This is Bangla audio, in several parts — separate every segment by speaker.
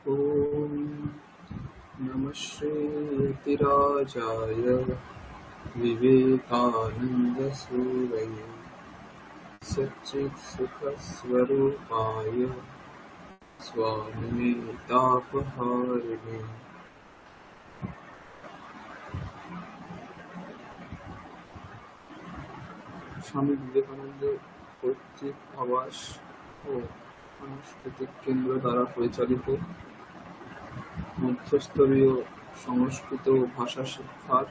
Speaker 1: ॐ नमः श्रीयतिराजाय विवेकानन्दसूरये सच्चित्सुखस्वरूपाय स्वामिने तापहारिणे। স্বামী বিবেকানন্দ কর্তৃক আবাস ও সাংস্কৃতিক কেন্দ্র দ্বারা পরিচালিত মধ্যস্তরীয় সংস্কৃত ভাষা শিক্ষার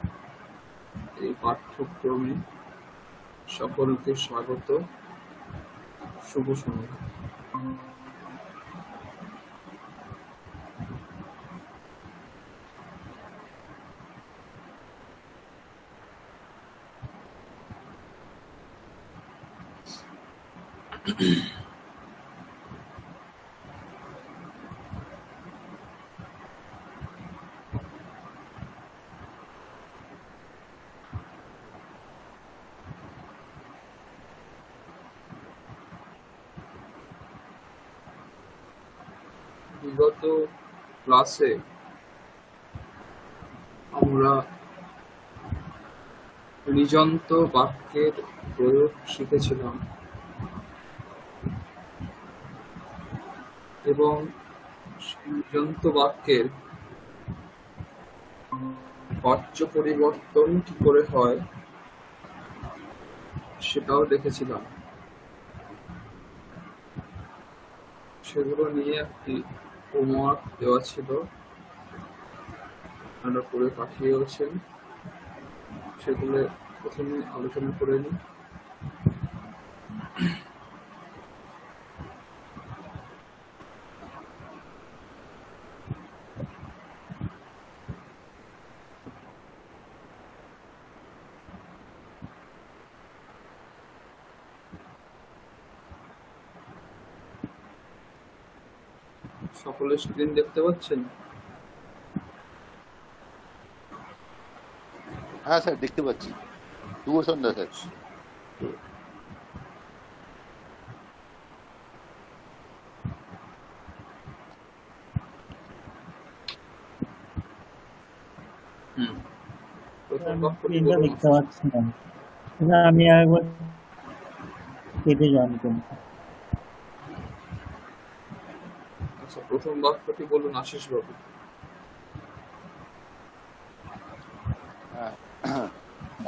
Speaker 1: এই পাঠ্যক্রমে সকলকে স্বাগত। শুভ সন্ধ্যা। বিগত ক্লাসে আমরা ঋজন্ত বাক্যের প্রয়োগ শিখেছিলাম এবং ঋজন্ত বাক্যের বাচ্য পরিবর্তন কি করে হয় সেটাও দেখেছিলাম। সেগুলো নিয়ে একটি হোমওয়ার্ক দেওয়া ছিল, আপনারা করে পাঠিয়েছেন। সেগুলো প্রথমে আলোচনা করে নিই। সকলের স্ক্রিন দেখতে পাচ্ছেন?
Speaker 2: হ্যাঁ স্যার, দেখতে পাচ্ছি। শুভ সন্ধ্যা স্যার।
Speaker 1: প্রথম বাক্যটি
Speaker 3: এটা
Speaker 1: বলুন।
Speaker 3: দেখতে পাচ্ছি না, আমি একবার কেটে জানতাম।
Speaker 1: আচ্ছা, প্রথম বাক্যটি বলুন আশিস বাবু।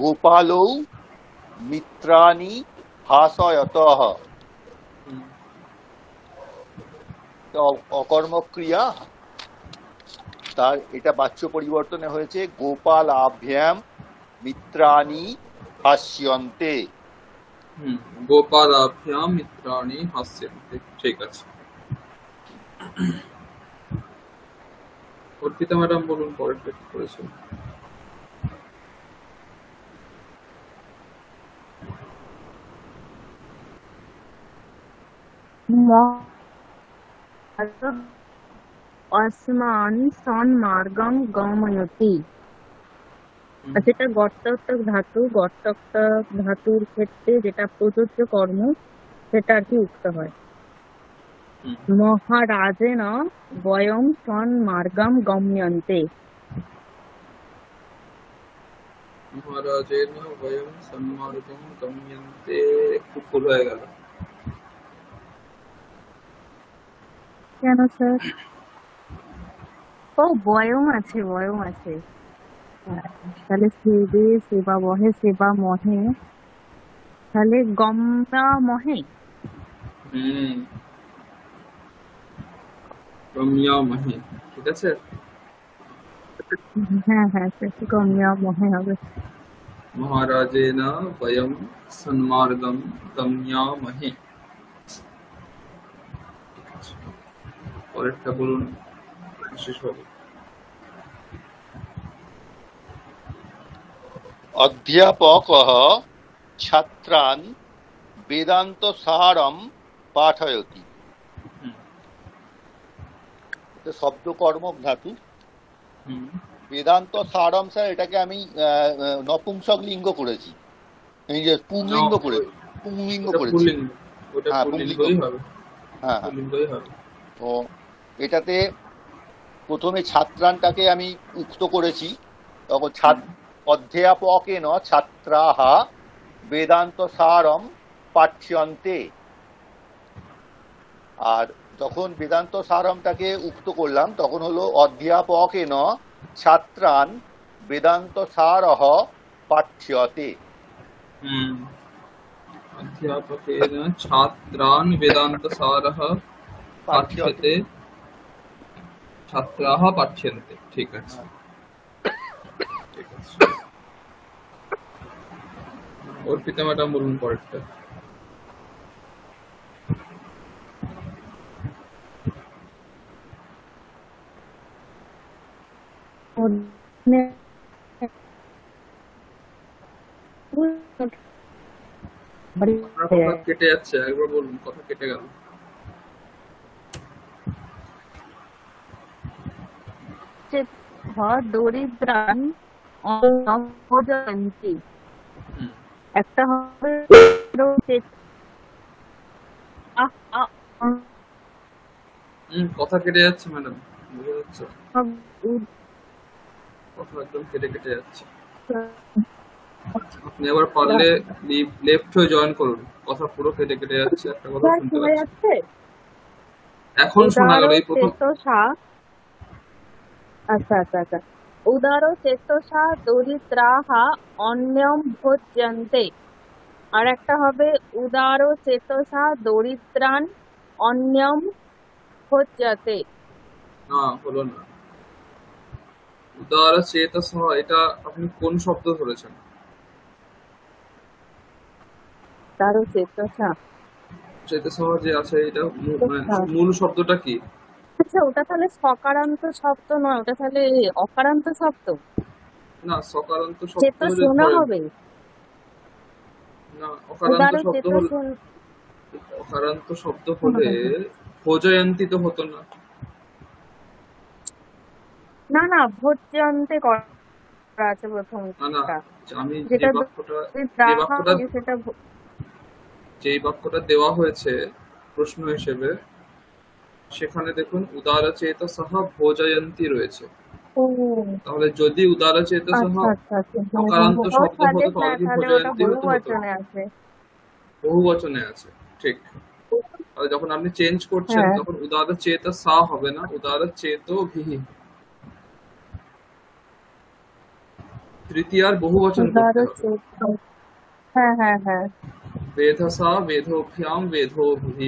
Speaker 2: গোপালৌ মিত্রাণি হাসয়তঃ। অকর্মক্রিয়া, তার এটা বাচ্য পরিবর্তনে হয়েছে গোপাল আভ্যাম মিত্রাণি হাস্যন্তে।
Speaker 1: গোপালাভ্যাম মিত্রাণি হাস্যন্তে। ঠিক আছে। অর্পিতা ম্যাডাম বলুন পরেরটা কি করেছেন।
Speaker 4: अस्मान् सन्मार्गं गमयति। যেটা গর্তক ধাতু, গর্তক ধাতুর ক্ষেত্রে যেটা প্রযোজ্য কর্ম সেটা আর কি উক্ত হয়। মহারাজেন বয়ং সন্মার্গম গম্যন্তে।
Speaker 1: মহারাজেন বয়ং সন্মার্গম গম্যন্তে একটু ভুল হয়ে গেল।
Speaker 4: কেন স্যার? ও বয়ং আছে, বয়ং আছে। তাহলে সেবে সেবা বহে সেবা মহে, তাহলে গম্যা মহে।
Speaker 1: গম্যা মহে, ঠিক আছে।
Speaker 4: হ্যাঁ হ্যাঁ, সেটা গম্যা মহে হবে।
Speaker 1: মহারাজেন বয়ং সন্মার্গম গম্যামহে। পরেরটা বলুন আশিস বাবু।
Speaker 2: অধ্যাপকঃ ছাত্রান বেদান্ত সারম পাঠয়তি। শব্দ কর্মক ধাতু। বেদান্ত সারম, স্যার এটাকে আমি নপুংসক লিঙ্গ করেছি, এই যে পুংলিঙ্গ করে পুংলিঙ্গ করেছি। হ্যাঁ, পুংলিঙ্গ হবে। হ্যাঁ, তো এটাতে প্রথমে ছাত্রানটাকে আমি উক্ত করেছি, তখন অধ্যাপকেন ছাত্রাহ বেদান্ত সারম পাঠ্যন্তে। আর যখন বেদান্ত সারমটাকে উক্ত করলাম তখন হলো অধ্যাপকেন ছাত্রান বেদান্ত সারহ পাঠ্যতে।
Speaker 1: অধ্যাপকেন ছাত্রান বেদান্তসারः পাঠ্যতে, ছাত্রাः পাঠ্যন্তে। ঠিক আছে, ঠিক আছে। অর্পিতা ম্যাডাম বলুন পরেরটা। আপনার কথা কেটে যাচ্ছে, একবার বলুন, কথা কেটে গেল।
Speaker 4: দরিদ্রান অজয়ন্তী, একটা হবে
Speaker 1: কথা কেটে যাচ্ছে ম্যাডাম, বুঝা যাচ্ছে কথা একদম কেটে কেটে যাচ্ছে। আপনি আবার পারলে লেফট হয়ে জয়েন করুন, কথা পুরো কেটে কেটে যাচ্ছে, একটা কথা শুনতে পাচ্ছি। এখন শোনা গেল এই প্রথম।
Speaker 4: আচ্ছা আচ্ছা আচ্ছা। উদার চেতসা দরিদ্রাহ অন্যম ভোজ্যন্তে, আর একটা হবে উদার চেতসা দরিদ্রান অন্যম ভোজ্যতে।
Speaker 1: না, হলো না। উদার চেতসা, এটা আপনি কোন শব্দ ধরেছেন?
Speaker 4: উদার চেতসা,
Speaker 1: চেতসা যে আছে এটা মূল শব্দটা কি?
Speaker 4: আচ্ছা, ওটা তাহলে সকারান্ত শব্দ নয়, ওটা তাহলে অকারান্ত শব্দ।
Speaker 1: না, সকারান্ত শব্দ
Speaker 4: চেতসা হবে
Speaker 1: না। অকারান্ত শব্দ হলে ভোজয়ন্তী তো হতো না।
Speaker 4: না না, ভোজ্যন্তে করা আছে প্রথম।
Speaker 1: না, আমি যে বাক্যটা দেওয়া হয়েছে প্রশ্ন হিসেবে, সেখানে দেখুন উদার চেতসহ ভোজয়ন্তী রয়েছে। তাহলে যদি উদার চেতসহ অকারান্ত শব্দ হতো তাহলে ভোজয়ন্তী হতো, বহুবচনে আছে। ঠিক। আর যখন আপনি চেঞ্জ করছেন তখন উদার চেতসা হবে না, উদার চেতো ভিহি, তৃতীয়ার বহুবচন করতে হবে।
Speaker 4: হ্যাঁ হ্যাঁ হ্যাঁ।
Speaker 1: वेधसा वेधोभ्याम वेधोभिः,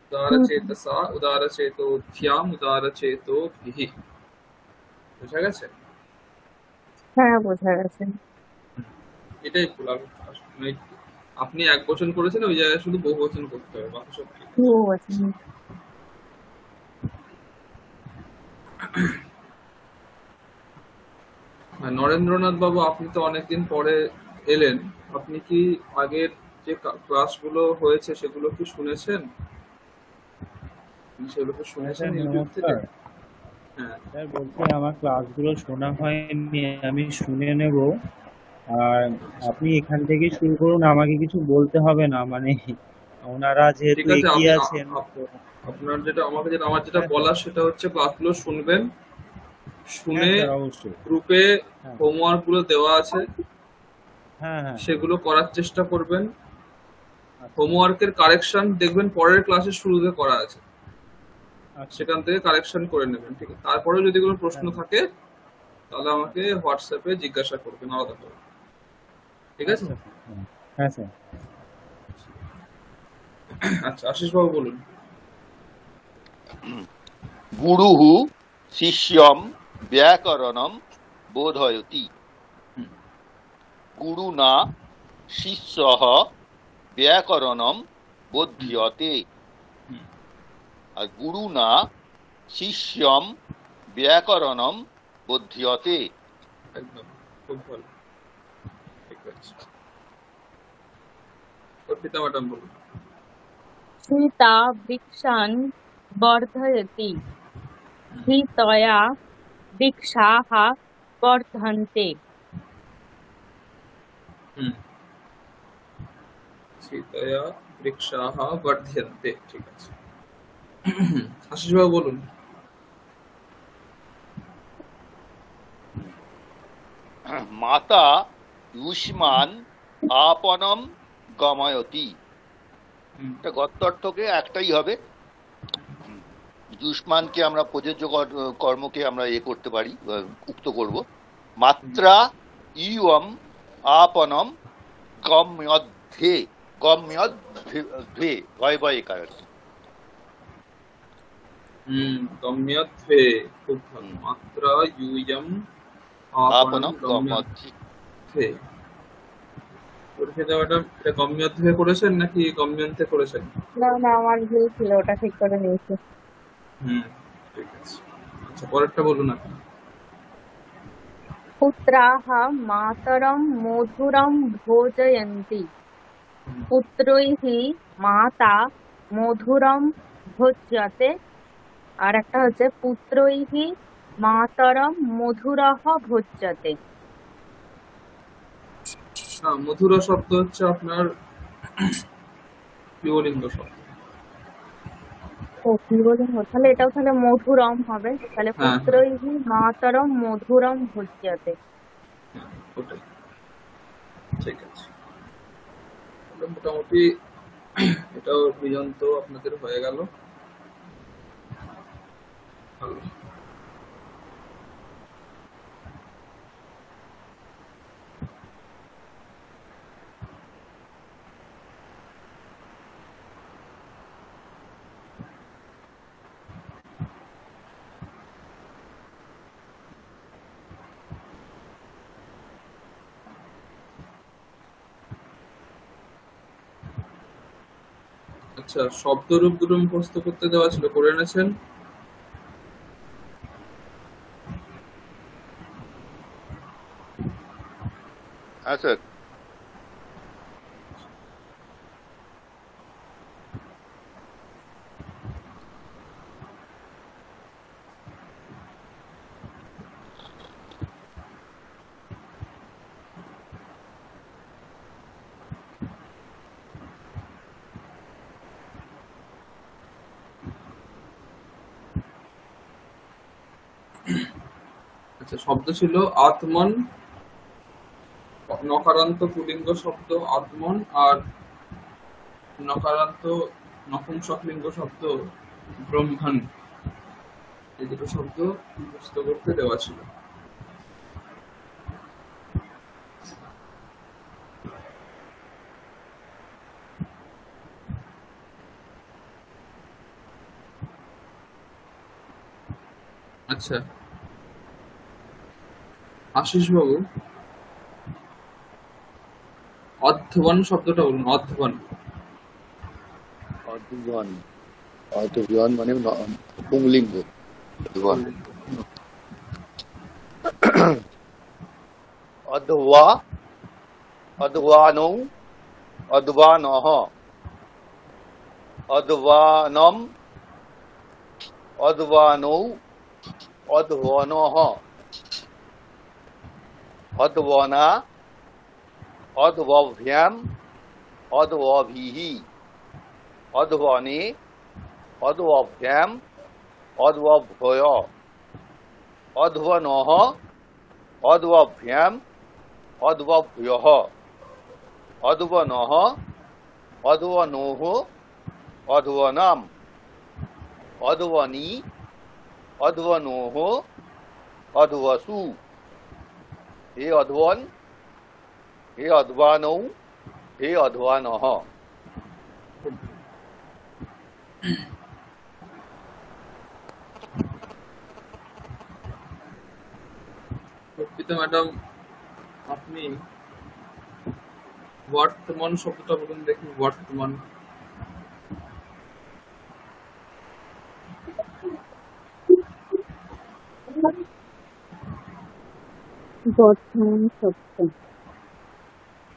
Speaker 1: उदारचेतसा उदारचेतोभ्याम उदारचेतोभिः। বুঝা গেছে?
Speaker 4: হ্যাঁ, বোঝা গেছে।
Speaker 1: এটাই ভুল। আপনি এক বচন করেছেন, ওই জায়গায় শুধু বহু বচন করতে হবে, বাকি সব ঠিক। নরেন্দ্রনাথ বাবু, আপনি তো অনেকদিন পরে এলেন, আপনি কি আগের যে ক্লাসগুলো হয়েছে সেগুলো কি শুনেছেন? ইউটিউব থেকে?
Speaker 3: হ্যাঁ স্যার, বলতে আমার ক্লাসগুলো শোনা হয়নি, আমি শুনে নেব। আর আপনি এখান থেকে শুরু করুন, আমাকে কিছু বলতে হবে না, মানে ওনারা যেহেতু এগিয়ে আছেন।
Speaker 1: আপনার আমার যেটা বলার সেটা হচ্ছে ক্লাসগুলো শুনবেন, শুনে গ্রুপে হোমওয়ার্ক গুলো দেওয়া আছে সেগুলো করার চেষ্টা করবেন। হোমওয়ার্কের কারেকশন দেখবেন পরের ক্লাসের শুরুতে করা আছে, সেখান থেকে কারেকশন করে নেবেন। ঠিক আছে? তারপরে যদি কোনো প্রশ্ন থাকে তাহলে আমাকে হোয়াটসঅ্যাপে জিজ্ঞাসা করবেন আলাদা করে। ঠিক আছে?
Speaker 3: হ্যাঁ স্যার।
Speaker 1: আচ্ছা, আশিস বাবু বলুন।
Speaker 2: গুরুঃ শিষ্যম ব্যাকরণম বোধয়তি, গুরুনা শিষ্যঃ ব্যাকরণম বোধ্যতে। আর গুরুনা শিষ্যম ব্যাকরণম বোধ্যতে।
Speaker 1: একদম, খুব ভালো। ঠিক আছে, অর্পিতা ম্যাডাম বলুন।
Speaker 4: স্মিতা বৃক্ষান বর্ধয়তি, স্মিতয়া বৃক্ষাঃ বর্ধন্তে।
Speaker 1: স্মিতয়া বৃক্ষাঃ বর্ধন্তে। ঠিক আছে, আশিস বাবু বলুন।
Speaker 2: মাতা ইউষ্মান আপনম গময়তি, এটা গত্যর্থকে একটাই হবে। যুষ্মানকে আমরা প্রযোজ্য কর্মকে আমরা করতে পারি, উক্ত করব। মাত্রা ইয়ম আপনম গম্যধ্যে, গম্যধ্যে ভয় ভয় কারণ।
Speaker 1: গম্যত্বে, খুব ভালো। মাত্রা ইউয়ম
Speaker 2: আপনম গম্যধ্যে।
Speaker 1: ম্যাডাম এটা গম্যত্বে করেছেন নাকি গম্যন্তে করেছেন?
Speaker 4: না না, আমার ভুল ছিল, ওটা ঠিক করে নিয়েছি।
Speaker 1: ঠিক আছে। আচ্ছা, পরেরটা বলুন আপনি।
Speaker 4: পুত্রাः মাতরম মধুরম ভোজয়ন্তি, পুত্রৈঃ মাতা মধুরম ভোজ্যতে। আর একটা হচ্ছে পুত্রৈঃ মাতরম মধুরঃ ভোজ্যতে।
Speaker 1: মধুরা শব্দ হচ্ছে আপনার প্রিয়লিঙ্গ শব্দ।
Speaker 4: ও কি বলুন, তাহলে এটাও তাহলে মধুরম হবে, তাহলে পুত্রৈঃ মাতরম মধুরম ভোজ্যতে।
Speaker 1: ওটাই, ঠিক আছে। মোটামুটি এটাও পর্যন্ত আপনাদের হয়ে গেল। ভালো। আচ্ছা, শব্দরূপ দুটো মুখস্থ করতে দেওয়া ছিল, করে এনেছেন?
Speaker 2: হ্যাঁ স্যার।
Speaker 1: আচ্ছা, শব্দ ছিল আত্মন, নকারান্ত পুলিঙ্গ শব্দ আত্মন, আর নকারান্ত নপুংসকলিঙ্গ শব্দ ব্রহ্মণ। এই দুটো শব্দ মুখস্থ করতে দেওয়া ছিল। আচ্ছা, আশিস বাবু, অধ্যবন শব্দটা বলুন। অধ্যবন।
Speaker 2: অধ্যবন, অধ্যবন মানে পুংলিঙ্গ। অধ্যবা, অধ্যবানৌ, অধ্যবানঃ, অধ্যবানম, অধ্যবানৌ, অধ্যবনঃ, অধ্যবনা, অধ্যবভ্যাম, অধ্যবভিঃ, অধ্যবনে, অধ্যবভ্যাম, অধ্যবভয়, অধ্যবনঃ, অধ্যবভ্যাম, অধ্যবভ্যঃ, অধ্যবনঃ, অধ্যবনোঃ, অধ্যবনাম, অধ্যবনি, অধ্যবনোঃ, অধ্যবসু। হে অধ্যবন, হে অধ্যবানৌ, হে অধ্যবানঃ।
Speaker 1: ম্যাডাম, আপনি বর্তমান শব্দটা বলুন দেখি। বর্তমান।
Speaker 4: বর্তমান শব্দ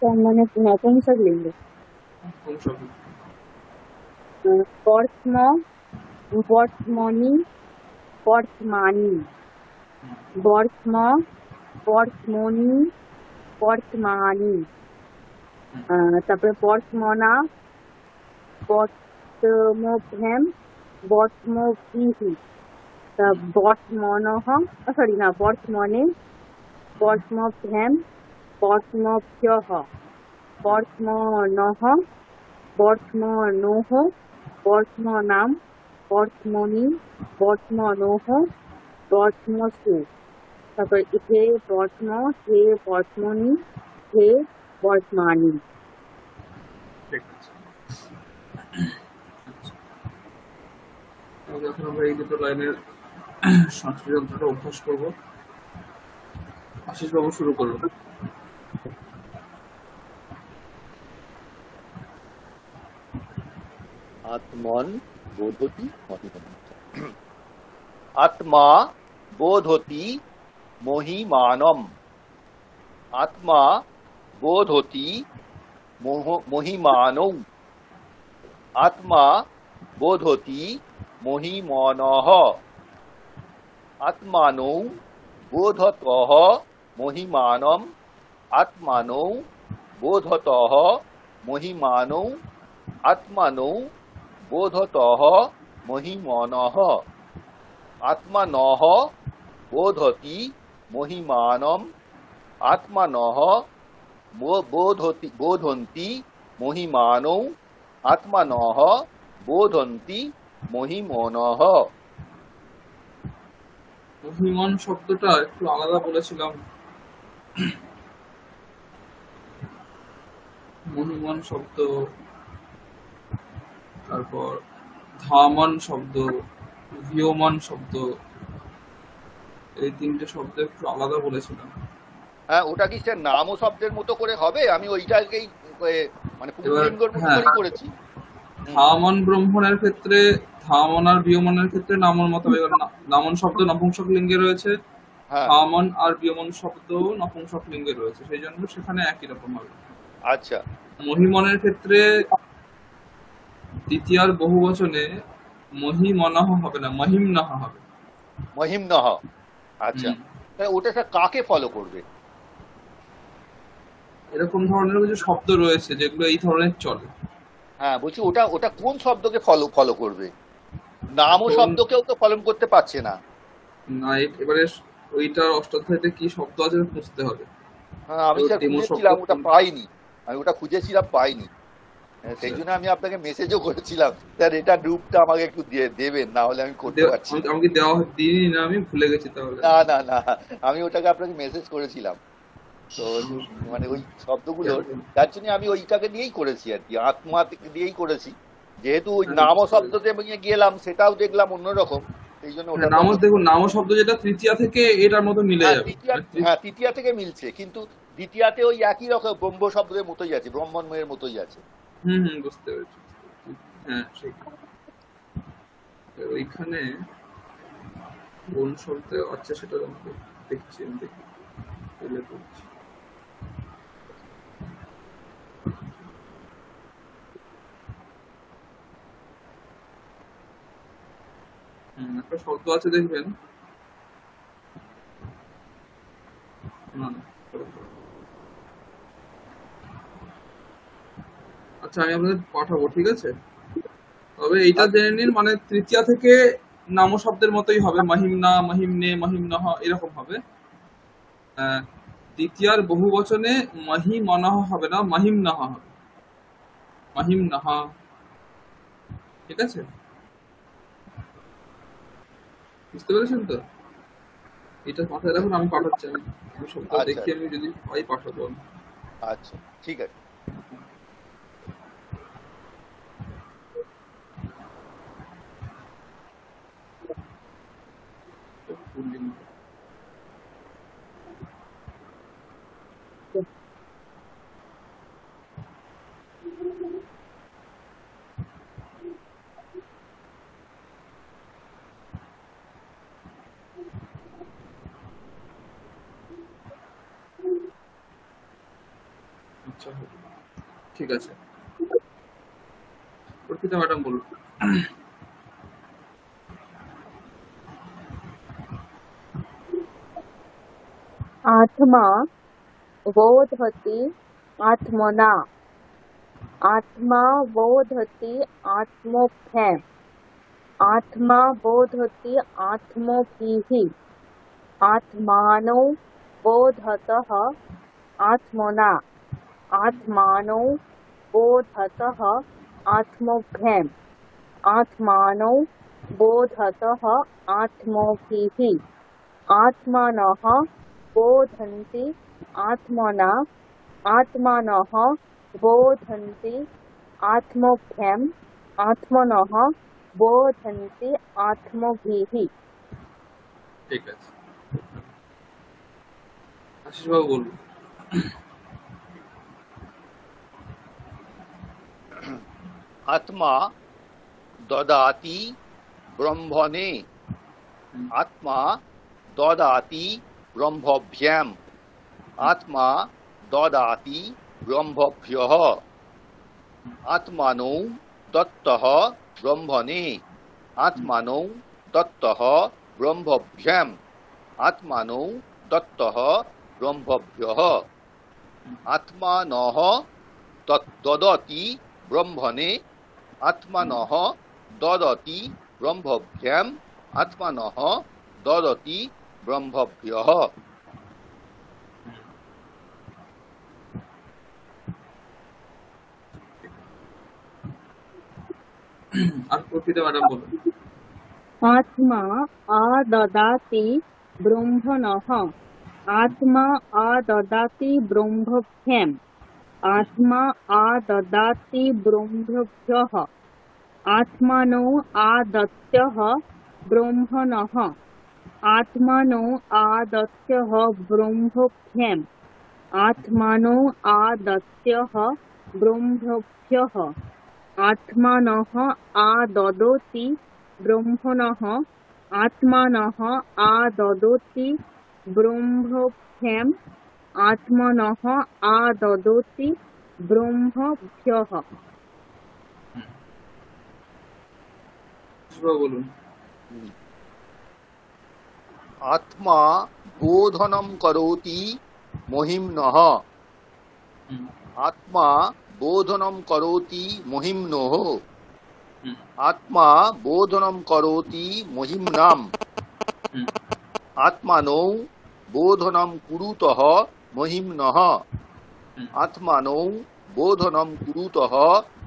Speaker 4: তার মানে নপুংসকলিঙ্গ। বর্তম, বর্তমনি, বর্তমানি, বর্তম, বর্তমনি, বর্তমানি। তারপরে বর্তমনা, বর্তমভ্যাম, বর্তমভিঃ, বর্তমনঃ, সরি না, বর্তমনে, পরস্মভ্যাম, পরস্মভ্যঃ, পরস্মনঃ, পরস্মনোঃ, পরস্মনাম, পরস্মনি, পরস্মনোঃ, পরস্মসু। তারপর হে পরস্ম, হে পরস্মনি, হে পরস্মানি।
Speaker 1: ঠিক আছে। আচ্ছা, তাহলে এখন আমরা এই দুটো লাইনের সংস্কৃত যন্ত্রটা অভ্যাস করবো। আশিস বাবু শুরু করুন।
Speaker 2: আত্মন বোধতি আত্মা বোধতি মহিমানম। আত্মা বোধতি মহিমানৌ। আত্মা বোধতি মহিমানঃ। আত্মানৌ বোধতঃ মহিমানম। আত্মানৌ বোধতঃ মহিমানৌ। আত্মানৌ বোধতঃ মহিমানঃ। আত্মানঃ বোধতি মহিমানম। আত্মানঃ বোধন্তি মহিমানৌ। আত্মানঃ বোধন্তি মহিমানঃ।
Speaker 1: মহিমান শব্দটা একটু আলাদা বলেছিলাম। মহিমান শব্দ, তারপর ধামান শব্দ, ভিয়মান শব্দ, এই তিনটে শব্দ একটু আলাদা বলেছিলাম।
Speaker 2: হ্যাঁ, ওটা কি স্যার নাম ও শব্দের মতো করে হবে? আমি ওইটাকেই মানে পুংলিঙ্গের মতো করেই করেছি।
Speaker 1: ধামন ব্রহ্মণের ক্ষেত্রে, ধামন আর বিয়মনের ক্ষেত্রে নামন মতো হবে। নামন শব্দ নপুংসক লিঙ্গে রয়েছে, ধামন আর বিয়মন শব্দ নপুংসক লিঙ্গে রয়েছে, সেই জন্য সেখানে একই রকম হবে।
Speaker 2: আচ্ছা।
Speaker 1: মহিমনের ক্ষেত্রে দ্বিতীয়ার বহুবচনে মহিমনহ হবে না, মহিমনহ হবে।
Speaker 2: মহিমনহ। আচ্ছা, ওটা স্যার কাকে ফলো করবে?
Speaker 1: এরকম ধরনের কিছু শব্দ রয়েছে যেগুলো এই ধরনের চলে।
Speaker 2: হ্যাঁ, বলছি ওটা ওটা কোন শব্দকে ফলো করবে? নাম ও শব্দকেও তো ফলো করতে পারছে না।
Speaker 1: না, এবারে ওইটার অষ্টাধ্যায়তে কি শব্দ আছে খুঁজতে হবে।
Speaker 2: হ্যাঁ, আমি স্যার খুঁজেছিলাম, ওটা পাইনি। আমি ওটা খুঁজেছিলাম, পাইনি। সেই জন্য আমি আপনাকে মেসেজও করেছিলাম, স্যার এটা গ্রুপটা আমাকে একটু দেবেন, না হলে আমি করতে পারছি না।
Speaker 1: আমাকে দেওয়া দিইনি না, আমি ভুলে গেছি তাহলে।
Speaker 2: না না না, আমি ওটাকে আপনাকে মেসেজ করেছিলাম। তো মানে ওই শব্দগুলো, তার জন্য আমি ওইটাকে দিয়েই করেছি আর কি, আত্মা দিয়েই করেছি। যেহেতু ওই নাম শব্দতে গেলাম, সেটাও দেখলাম অন্যরকম, সেই জন্য ওটা
Speaker 1: নাম দেখুন, নাম শব্দ যেটা তৃতীয়া থেকে এটার মতো মিলে যাবে।
Speaker 2: হ্যাঁ, তৃতীয়া থেকে মিলছে, কিন্তু দ্বিতীয়াতে ওই একই রকম ব্রহ্ম শব্দের মতোই আছে, ব্রহ্মন্ময়ের মতোই আছে।
Speaker 1: বুঝতে পেরেছি। হ্যাঁ, সেই ওইখানে কোন শব্দ আছে সেটা দেখছি, আমি দেখি করছি। একটা শব্দ আছে দেখবেন, আচ্ছা আমি আপনাদের পাঠাবো, ঠিক আছে? তবে এইটা জেনে নিন, মানে তৃতীয়া থেকে নাম শব্দের মতোই হবে, মহিমনা, মহিমনে, মহিমনহ এরকম হবে। তৃতীয়ার বহু বচনে মহিমনহ হবে না, মহিমনহ হবে, মহিমনহ। ঠিক আছে, বুঝতে পেরেছেন তো? এটা মাথায় রাখুন, আমি পাঠাচ্ছি। আমি শব্দ দেখি, আমি যদি পাই পাঠাবো।
Speaker 2: আচ্ছা, ঠিক আছে।
Speaker 1: আচ্ছা, ঠিক আছে, অর্পিতা ম্যাডাম বলুন।
Speaker 4: आत्मा बोधति आत्मना, आत्मा बोधति आत्मोपम, आत्मा बोधति आत्मोपिः, आत्मानौ बोधतः आत्मना आत्मानौ बोधतः आत्मभ्यम् आत्मानौ बोधतः आत्मभिः आत्मानः बोधन्ति आत्मना आत्मानः बोधन्ति आत्मभ्यम् आत्मनः बोधन्ति आत्मभिः।
Speaker 1: ঠিক আছে, আশিস বাবু বলুন।
Speaker 2: आत्मा ददाति ब्रह्मणे आत्मा ददाति ब्रह्मभ्याम् आत्मा ददाति ब्रह्मभ्यः आत्मानौ दत्तः ब्रह्मणे आत्मानौ दत्तः ब्रह्मभ्याम् आत्मानौ दत्तः ब्रह्मभ्यः आत्मानः ददति ब्रह्मणे आत्मानः ददति ब्रह्मभ्याम् आत्मानः ददति ब्रह्मभ्यः।
Speaker 1: আর প্রকৃতি ম্যাডাম বলুন।
Speaker 4: आत्मा आददाति ब्रह्मणः आत्मा आददाति ब्रह्मभ्यम् आत्मा आददाति ब्रह्मभ्यः आत्मानो आदत्यः ब्रह्मणः आत्मानो आदत्यः ब्रह्मभ्यम् आत्मानो आदत्यः ब्रह्मभ्यः आत्मानः आददति ब्रह्मणः आत्मानः आददति ब्रह्मभ्यम् आत्मनः आददति ब्रह्मभ्यः।
Speaker 1: বলুন।
Speaker 2: आत्मा बोधनं करोति महिम्नः आत्मा बोधनं करोति महिम्नोः आत्मा बोधनं करोति महिम्नाम् आत्मानौ बोधनं कुरुतः महिम्नः आत्मानौ बोधनं कुरुतः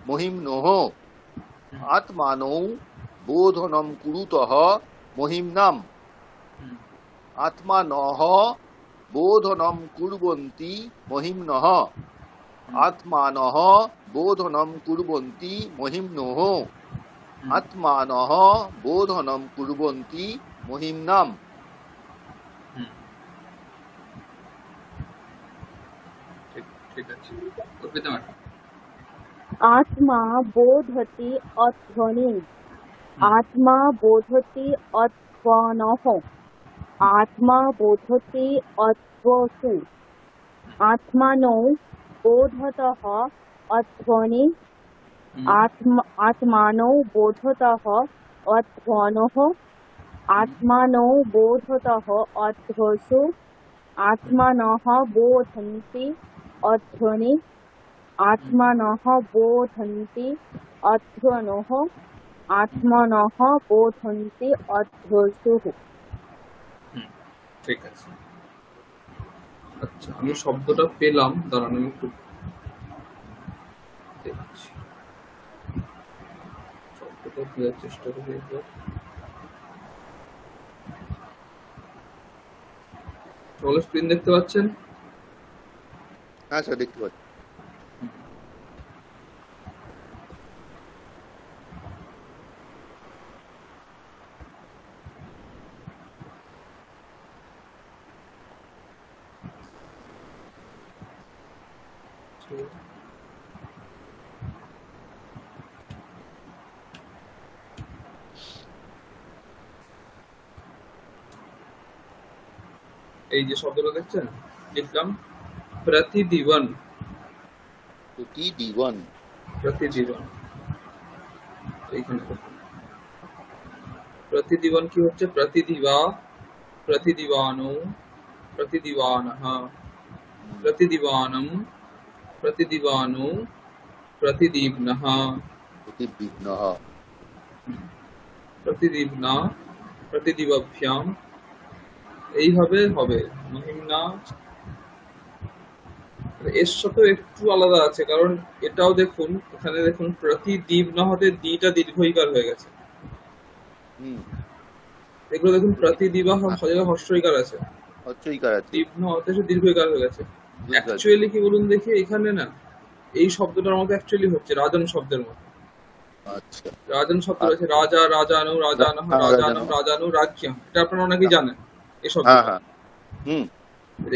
Speaker 2: महिम्नोः आत्मानौ बोधनं कुरुतः महिम्नाम् आत्मानः बोधनं कुर्वन्ति महिम्नः आत्मानः बोधनं कुर्वन्ति महिम्नोः आत्मानः बोधनं कुर्वन्ति महिम्नाम्।
Speaker 1: ঠিক আছে, প্রকৃতি ম্যাডাম।
Speaker 4: आत्मा बोधति अध्वनि आत्मा बोधति अध्वनः आत्मा बोधति अध्वसु आत्मानो बोधतः अध्वनि आत्मानो बोधतः अध्वनः आत्मानो बोधतः अध्वसु आत्मानः बोधन्ति अध्वनि आत्मानः बोधन्ति अध्वनः आत्मानः बोधन्ति अध्वसु।
Speaker 1: ঠিক আছে, আচ্ছা আমি শব্দটা পেলাম, দাঁড়ান আমি একটু দেখছি, শব্দটা দেওয়ার চেষ্টা করি একবার। সকলে স্ক্রিন দেখতে পাচ্ছেন?
Speaker 2: হ্যাঁ স্যার দেখতে পাচ্ছি।
Speaker 1: এই যে শব্দটা দেখছেন, লিখলাম প্রতিদিবন।
Speaker 2: প্রতিদিবন
Speaker 1: প্রতিদিবন এইখানে প্রতিদিবন কি হচ্ছে? প্রতিদিবা, প্রতিদিবানো, প্রতিদিবানঃ, প্রতিদিবানম, প্রতিদিবানো, প্রতিদীপ্নঃ,
Speaker 2: প্রতিবিঘ্নः
Speaker 1: প্রতিদীপ্না, প্রতিদিবভ্যাম, এইভাবে হবে মহিমনা। এর সাথেও একটু আলাদা আছে, কারণ এটাও দেখুন, এখানে দেখুন প্রতিদ্বীপ না হতে দ্বিটা দীর্ঘইকার হয়ে গেছে। এগুলো দেখুন প্রতিদ্বীপা হর্ষইকার আছে, দ্বীপ না হতে সে দীর্ঘইকার হয়ে গেছে। অ্যাকচুয়ালি কি বলুন দেখি, এখানে না এই শব্দটার মতো অ্যাকচুয়ালি হচ্ছে রাজন শব্দের মতো। রাজন শব্দ আছে, রাজা, রাজানু, রাজানহ, রাজানম, রাজানু, রাজ্ঞা। এটা আপনারা অনেকেই জানেন এই শব্দটা।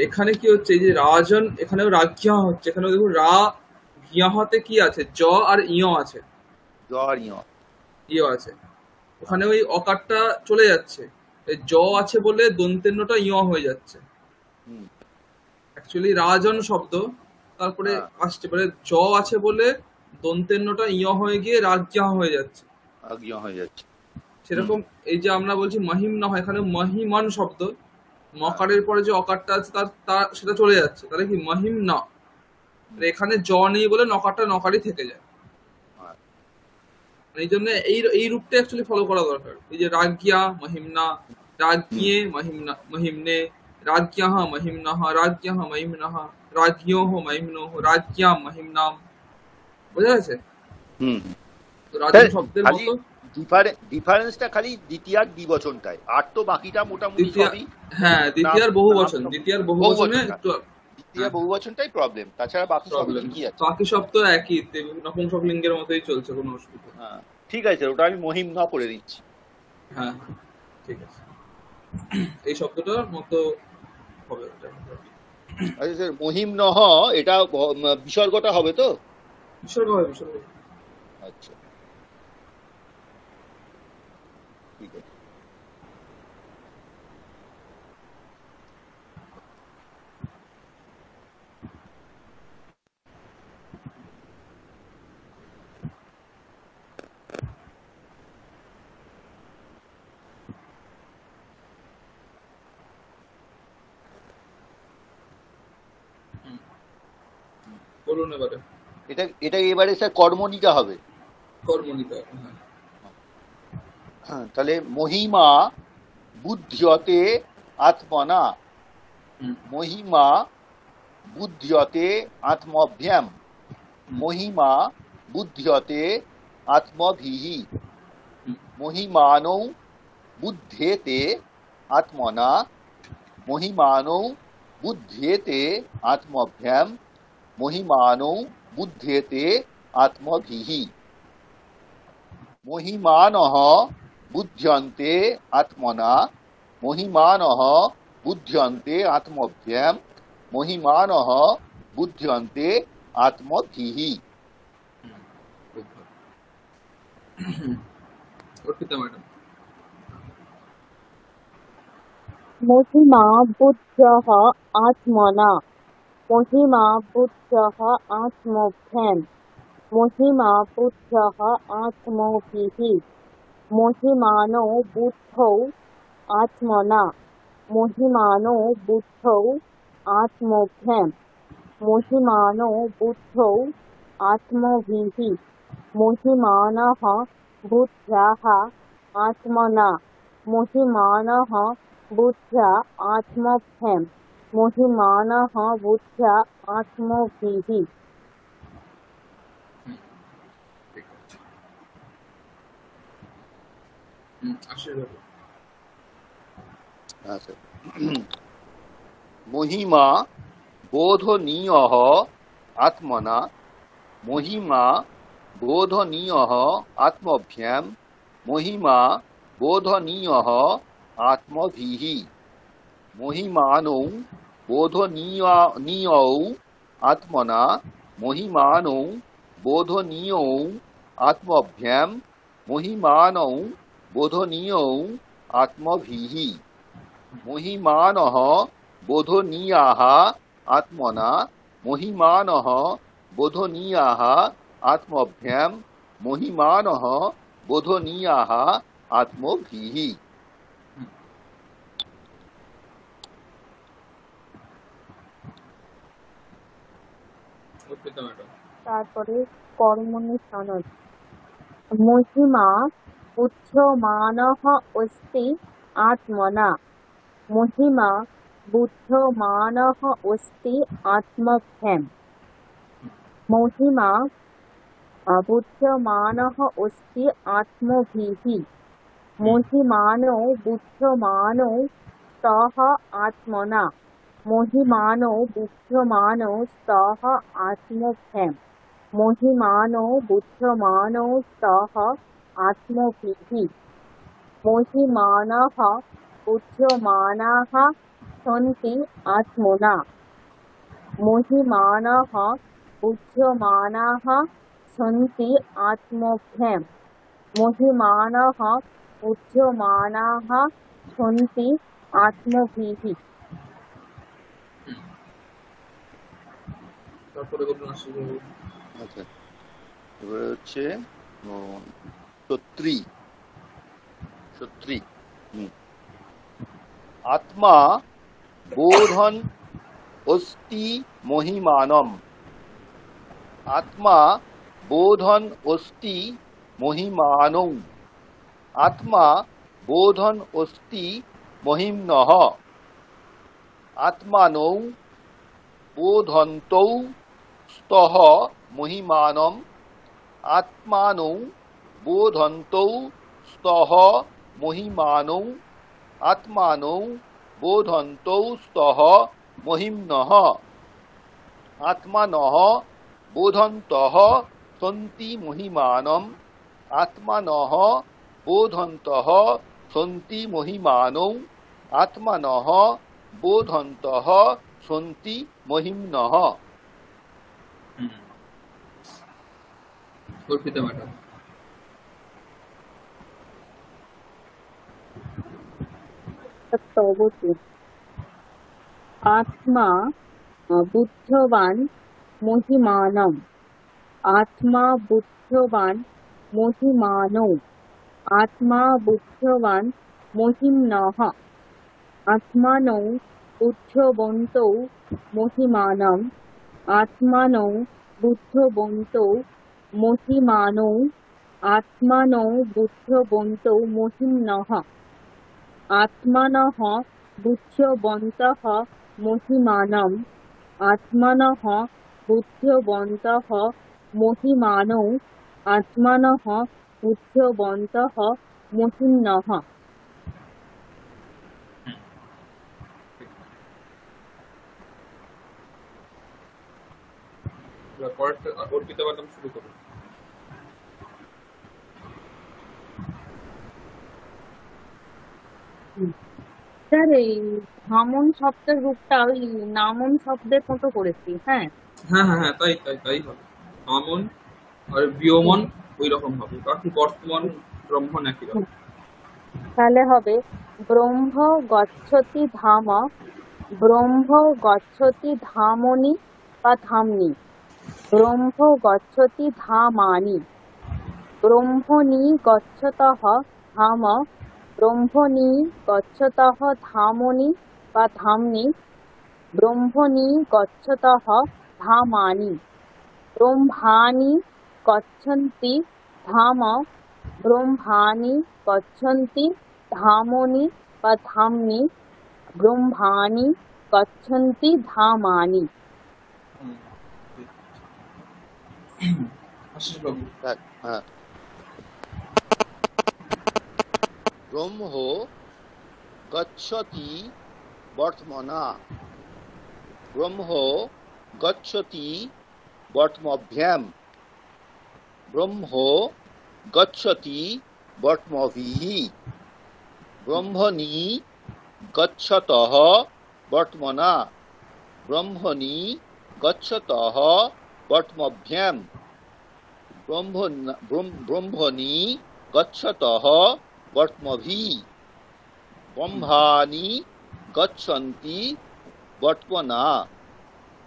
Speaker 1: এখানে কি হচ্ছে, এই যে রাজন, এখানেও রাজ্ঞা হচ্ছে। এখানেও দেখুন রা গিয়াহাতে কি আছে, জ আর ইয় আছে, ইয় আছে। ওখানে ওই অকারটা চলে যাচ্ছে, জ আছে বলে দন্তেন্যটা ইয় হয়ে যাচ্ছে। অ্যাকচুয়ালি রাজন শব্দ, তারপরে আসছে পরে জ আছে বলে দন্তেন্যটা ইয় হয়ে গিয়ে রাজ্ঞা হয়ে যাচ্ছে। সেরকম এই যে আমরা বলছি মহিম না হয়, এখানে মহিমান শব্দ, মকারের পরে যে অকারটা আছে তার সেটা চলে যাচ্ছে, তাহলে কি মহিম না। এখানে জ নেই বলে নকারটা নকারই থেকে যায়। এই জন্য এই রূপটা অ্যাকচুয়ালি ফলো করা দরকার। এই যে রাজ্ঞা মহিমনা, রাজ্ঞে মহিমনা, মহিমনে, রাজ্ঞাহ মহিমনাহ, রাজ্ঞাহ মহিমনাহ, রাজ্ঞোহ মহিমনোহ, রাজ্ঞা মহিমনাম। বোঝা গেছে? তো রাজন শব্দের মতো
Speaker 2: ডিফারেন্সটা খালি দ্বিতীয়ার দ্বিবচনটায়, আর তো বাকিটা মোটামুটি সবই।
Speaker 1: হ্যাঁ, দ্বিতীয়ার বহুবচন, দ্বিতীয়ার বহুবচনে একটু
Speaker 2: দ্বিতীয় বহুবচনটাই প্রবলেম, তাছাড়া বাকি সব কি আছে,
Speaker 1: বাকি সব তো একই নপুংসক লিঙ্গের মতোই চলছে, কোনো অসুবিধা।
Speaker 2: হ্যাঁ ঠিক আছে, ওটা আমি মহিম না করে দিচ্ছি।
Speaker 1: হ্যাঁ ঠিক আছে, এই শব্দটার মতো হবে এটা।
Speaker 2: আচ্ছা স্যার, মহিম নহ এটা বিসর্গটা হবে তো?
Speaker 1: বিসর্গ হবে, বিসর্গ।
Speaker 2: আচ্ছা ঠিক আছে।
Speaker 1: বলুন এবারে।
Speaker 2: এটা এবারে স্যার কর্মণিকা হবে।
Speaker 1: কর্মণিকা,
Speaker 2: হ্যাঁ। তাহলে মহিমা বুদ্ধ্যতে আত্মনা, মহিমা বুদ্ধ্যতে আত্মভ্যাম, মহিমা বুদ্ধ্যতে আত্মভিহি, মহিমানৌ বুদ্ধেতে আত্মনা, মহিমানৌ বুদ্ধেতে আত্মভ্যাম, মহিমানৌ বুদ্ধেতে আত্মভিহি, মহিমানঃ বুধ্যন্তে আত্মনা, মহিমানঃ বুধ্যন্তে আত্মভ্যাম, মহিমানঃ বুধ্যন্তে আত্মভিহি।
Speaker 1: অর্পিতা ম্যাডাম।
Speaker 4: মহিমা বুদ্ধঃ আত্মনা, মহিমা বুদ্ধঃ আত্মভ্যাম, মহিমা বুদ্ধঃ আত্মভিহি, মহিমানো বুদ্ধৌ আত্মনা, মহিমানো বুদ্ধৌ আত্মভ্যাম, মহিমানো বুদ্ধৌ আত্মভিহি, মহিমানঃ বুদ্ধ্যাঃ আত্মনা, মহিমানঃ বুদ্ধ্যা আত্মভ্যাম, মহিমানঃ বুদ্ধ্যা আত্মভিহি।
Speaker 2: মহিমা বোধনীয়ঃ আত্মনা, মহিমা বোধনীয়ঃ আত্মভ্যাম, মহিমা বোধনীয়ঃ আত্মভিহি, মহিমানৌ বোধনীয়ৌ আত্মনা, মহিমানৌ বোধনীয়ৌ আত্মভ্যাম, মহিমানৌ বোধনীয়ৌ আত্মভিহি, মহিমানঃ বোধনীয়াঃ আত্মনা, মহিমানঃ বোধনীয়াঃ আত্মভ্যাম, মহিমানঃ বোধনীয়াঃ আত্মভিহি।
Speaker 4: তারপরে কর্মণি সনদ। মহিমা উচ্যমানঃ অস্তি আত্মনা, महिमा बुद्धमानः अस्ति आत्मभ्यम् महिमा बुद्धमानः अस्ति आत्मभिः महिमानो बुद्धमानो स्तः आत्मना महिमानो बुद्धमानो स्तः आत्मभ्यम् महिमानो बुद्धमानो स्तः आत्मभिः महिमानः बुद्धमानाः सन्ति आत्मना महिमानः बुद्धमानाः सन्ति आत्मभ्यम् महिमानः बुद्धमानाः सन्ति आत्मभिः।
Speaker 2: আচ্ছা, এবারে হচ্ছে সত্রী সত্রী আত্মা বোধন অস্তি মহিমানম আত্মা বোধন অস্তি মহিমানং আত্মা বোধন অস্তি মহিম্নঃ আত্মানৌ বোধন্তৌ স্তঃ মহিমানম আত্মানৌ বোধন্তৌ স্তঃ মহিমানৌ আত্মানৌ বোধন্তৌ স্তঃ মহিম্নঃ আত্মানঃ বোধন্তঃ সন্তি মহিমানম আত্মানঃ বোধন্তঃ সন্তি মহিমানৌ আত্মানঃ বোধন্তঃ সন্তি মহিম্নঃ।
Speaker 1: অর্পিতা ম্যাডাম।
Speaker 4: आत्मा बुद्धवान् महिमानम् आत्मा बुद्धवान् महिमानो आत्मा बुद्धवान् महिम्नः आत्मानौ बुद्धवन्तौ महिमानम् आत्मानौ बुद्धवन्तौ महिमानौ आत्मानौ बुद्धवन्तौ महिम्नः आत्मनः बुद्धवन्तः महिमानम् आत्मनः बुद्धवन्तः महिमानौ आत्मनः बुद्धवन्तः महिम्नः।
Speaker 1: অর্পিতা ম্যাডাম শুরু করুন।
Speaker 4: স্যার এই ভামন শব্দের রূপটা ওই নামন শব্দের মতো করেছি। হ্যাঁ
Speaker 1: হ্যাঁ হ্যাঁ হ্যাঁ তাই তাই তাই হবে। আমন আর বিয়মন ওই রকম হবে, বাকি বর্তমান ব্রহ্মণ একই রকম।
Speaker 4: তাহলে হবে ব্রহ্ম গচ্ছতি ধাম ব্রহ্ম গচ্ছতি ধামনি বা ধামনি ব্রহ্ম গচ্ছতি ধামানি ব্রহ্মণি গচ্ছতঃ ধাম ব্রহ্মণি গচ্ছতঃ ধামনি বা ধামনি ব্রহ্মণি গচ্ছতঃ ধামানি ব্রহ্মাণি গচ্ছন্তি ধাম ব্রহ্মাণি গচ্ছন্তি ধামনি বা ধামনি ব্রহ্মাণি গচ্ছন্তি ধামানি।
Speaker 2: হ্যাঁ, ব্রহ্ম গচ্ছতি বর্তমনা ব্রহ্ম গচ্ছতি বর্তমভ্যাম ব্রহ্ম গচ্ছতি বর্তমভিঃ ব্রহ্মণি গচ্ছতঃ বর্তমনা ব্রহ্মণি গচ্ছতঃ বর্তমভ্যাম ব্রহ্মণি গচ্ছতঃ বর্তমভিঃ ব্রহ্মাণি গচ্ছন্তি বর্তমনা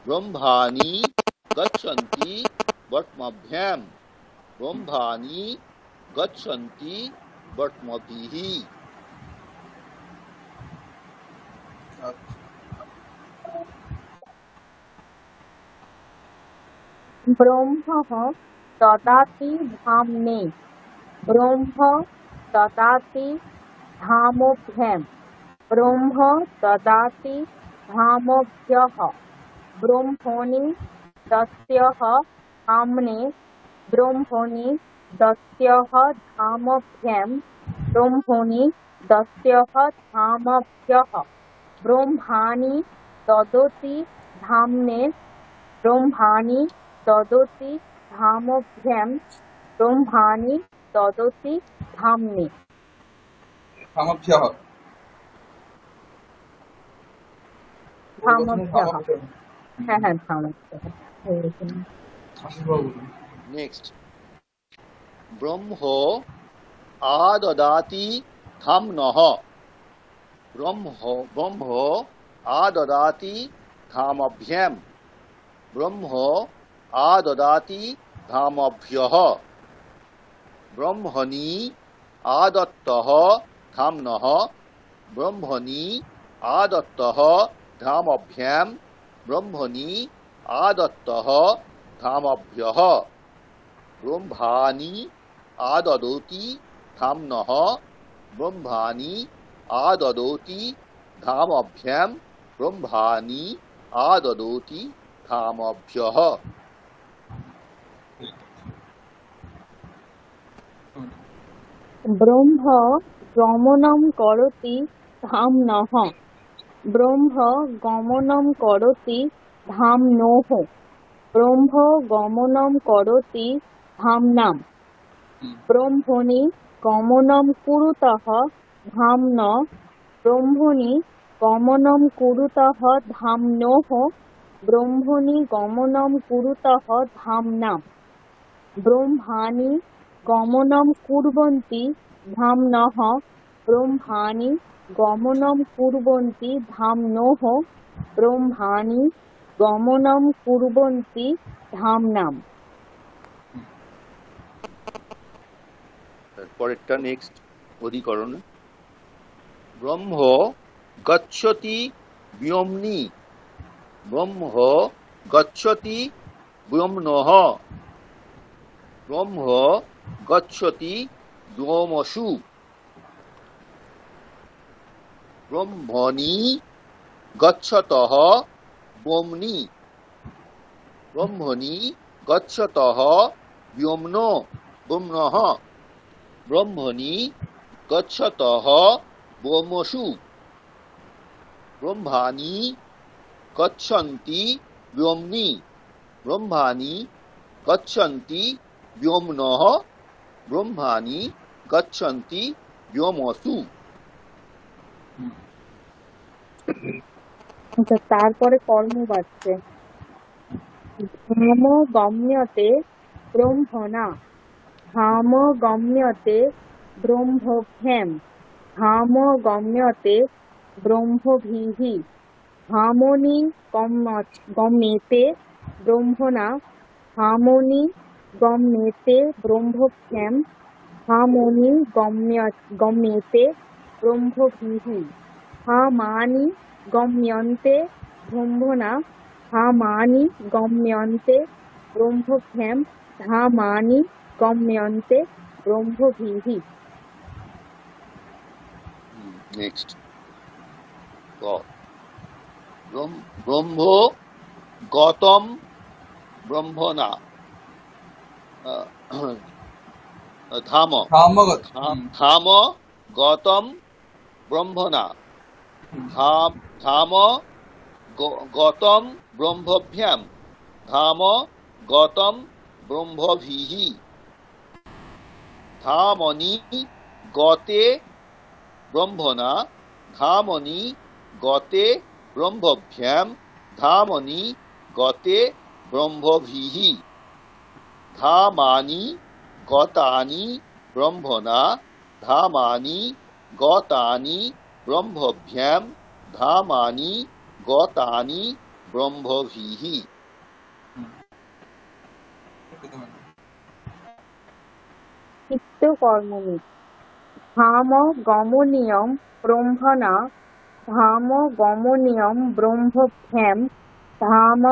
Speaker 2: ব্রহ্মাণি গচ্ছন্তি বর্তমভ্যাম ব্রহ্মাণি গচ্ছন্তি বর্তমভিঃ।
Speaker 4: ব্রহ্মঃ দদাতি ধাম্নে ব্রহ্ম দদাতি ধামভ্যাম ব্রহ্ম দদাতি ধামভ্যঃ ব্রহ্মণি দস্যঃ ধাম্নে ব্রহ্মণি দস্যঃ ধামভ্যাম ব্রহ্মণি দস্যঃ ধামভ্যঃ ব্রহ্মাণি দদতি ধাম্নে ব্রহ্মাণি দদতি ধামভ্যাম ব্রহ্মাণি দদতি ধাম্নে।
Speaker 1: ধামভ্যঃ
Speaker 4: ধামভ্যঃ, হ্যাঁ হ্যাঁ ধামভ্যঃ।
Speaker 2: নেক্সট, ব্রহ্ম আদদাতি ধাম্নঃ ব্রহ্ম আদদাতি ধামভ্যাম ব্রহ্ম আদদাতি ধামভ্যঃ ব্রহ্মণি আদত্তঃ ধাম্নঃ ব্রহ্মণি আদত্তঃ ধামভ্যাম ব্রহ্মণি আদত্তঃ ধামভ্যঃ ব্রহ্মাণি আদদতি ধাম্নঃ ব্রহ্মাণি আদদতি ধামভ্যাম ব্রহ্মাণি আদদতি ধামভ্যঃ।
Speaker 4: ব্রহ্ম গমনম করতি ধাম্নঃ ব্রহ্ম গমনম করতি ধাম্নোঃ ব্রহ্ম গমনম করতি ধাম্নাম ব্রহ্মণি গমনম কুরুতঃ ধাম্ন ব্রহ্মণি গমনম কুরুতঃ ধাম্নোঃ ব্রহ্মণি গমনম কুরুতঃ ধাম্নাম ব্রহ্মাণি গমনম কুর্বন্তি ধাম্নঃ ব্রহ্মাণি গমনম কুর্বন্তি ধাম্নোঃ ব্রহ্মাণি গমনম কুর্বন্তি ধাম্নাম।
Speaker 2: পরেরটা নেক্সট অধিকরণ, ব্রহ্ম গচ্ছতি ব্যোমনি ব্রহ্ম গচ্ছতি ব্যোমনঃ ব্রহ্ম গচ্ছতি ব্যোমসু ব্রহ্মণি গচ্ছতঃ ব্যোমনি ব্রহ্মণি গচ্ছতঃ ব্যোমনঃ ব্রহ্মণি গচ্ছতঃ ব্যোমসু ব্রহ্মাণি গচ্ছন্তি ব্যোমনি ব্রহ্মাণি গচ্ছন্তি ব্যোমনঃ ব্রহ্মাণি গচ্ছন্তি ব্যোমসু।
Speaker 4: আচ্ছা, তারপরে কর্ম বাড়ছে। ধাম গম্যতে ব্রহ্মণা ধাম গম্যতে ব্রহ্মভ্যাম ধাম গম্যতে ব্রহ্মভিঃ ধামনি গম্যেতে ব্রহ্মণা ধামনি গম্যেতে ব্রহ্মভ্যাম ধামনি গম্যেতে ব্রহ্মভিঃ ধামানি গম্যন্তে ব্রহ্মণা ধামানি গম্যন্তে ব্রহ্মভ্যাম ধামানি গম্যন্তে ব্রহ্মভিঃ।
Speaker 2: নেক্সট, ব্রহ্ম গতম ব্রহ্মণা ধাম ধাম গতম ব্রহ্মণা ধাম গতম ব্রহ্মভ্যাম ধাম গতম ব্রহ্মভিঃ ধামনি গতে ব্রহ্মণা ধামনি গতে ব্রহ্মভ্যাম ধামনি গতে ব্রহ্মভিঃ ধামানি গতানি ব্রহ্মণা ধামানি গতানি ব্রহ্মভ্যাম ধামানি গতানি ব্রহ্মভিঃ।
Speaker 4: চিত্ত কর্মণি ধাম গমনীয়ম ব্রহ্মণা ধাম গমনীয়ম ব্রহ্মভ্যাম ধাম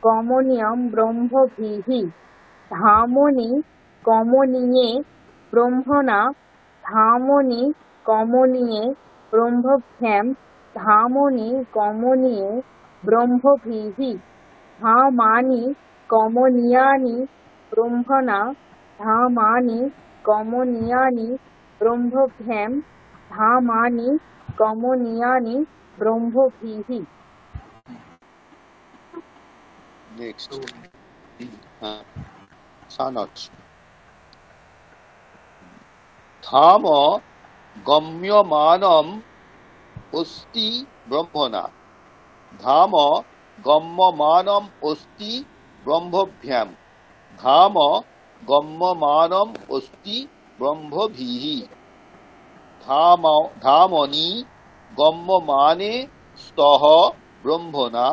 Speaker 4: গমনীয়ম ব্রহ্মভিঃ ধামনি গমনীয়ে ব্রহ্মণা ধামনি গমনীয়ে ব্রহ্মভ্যাম ধামনি গমনীয়ে ব্রহ্মভিঃ ধামানি গমনীয়ানি ব্রহ্মণা ধামানি গমনীয়ানি ব্রহ্মভ্যাম ধামানি গমনীয়ানি ব্রহ্মভিঃ।
Speaker 2: নেক্সট সানচ ধাম গম্যমানম অস্তি ব্রহ্মণা ধাম গম্যমানম অস্তি ব্রহ্মভ্যাম ধাম গম্যমানম অস্তি ব্রহ্মভিঃ ধামনি গম্যমানে স্তঃ ব্রহ্মণা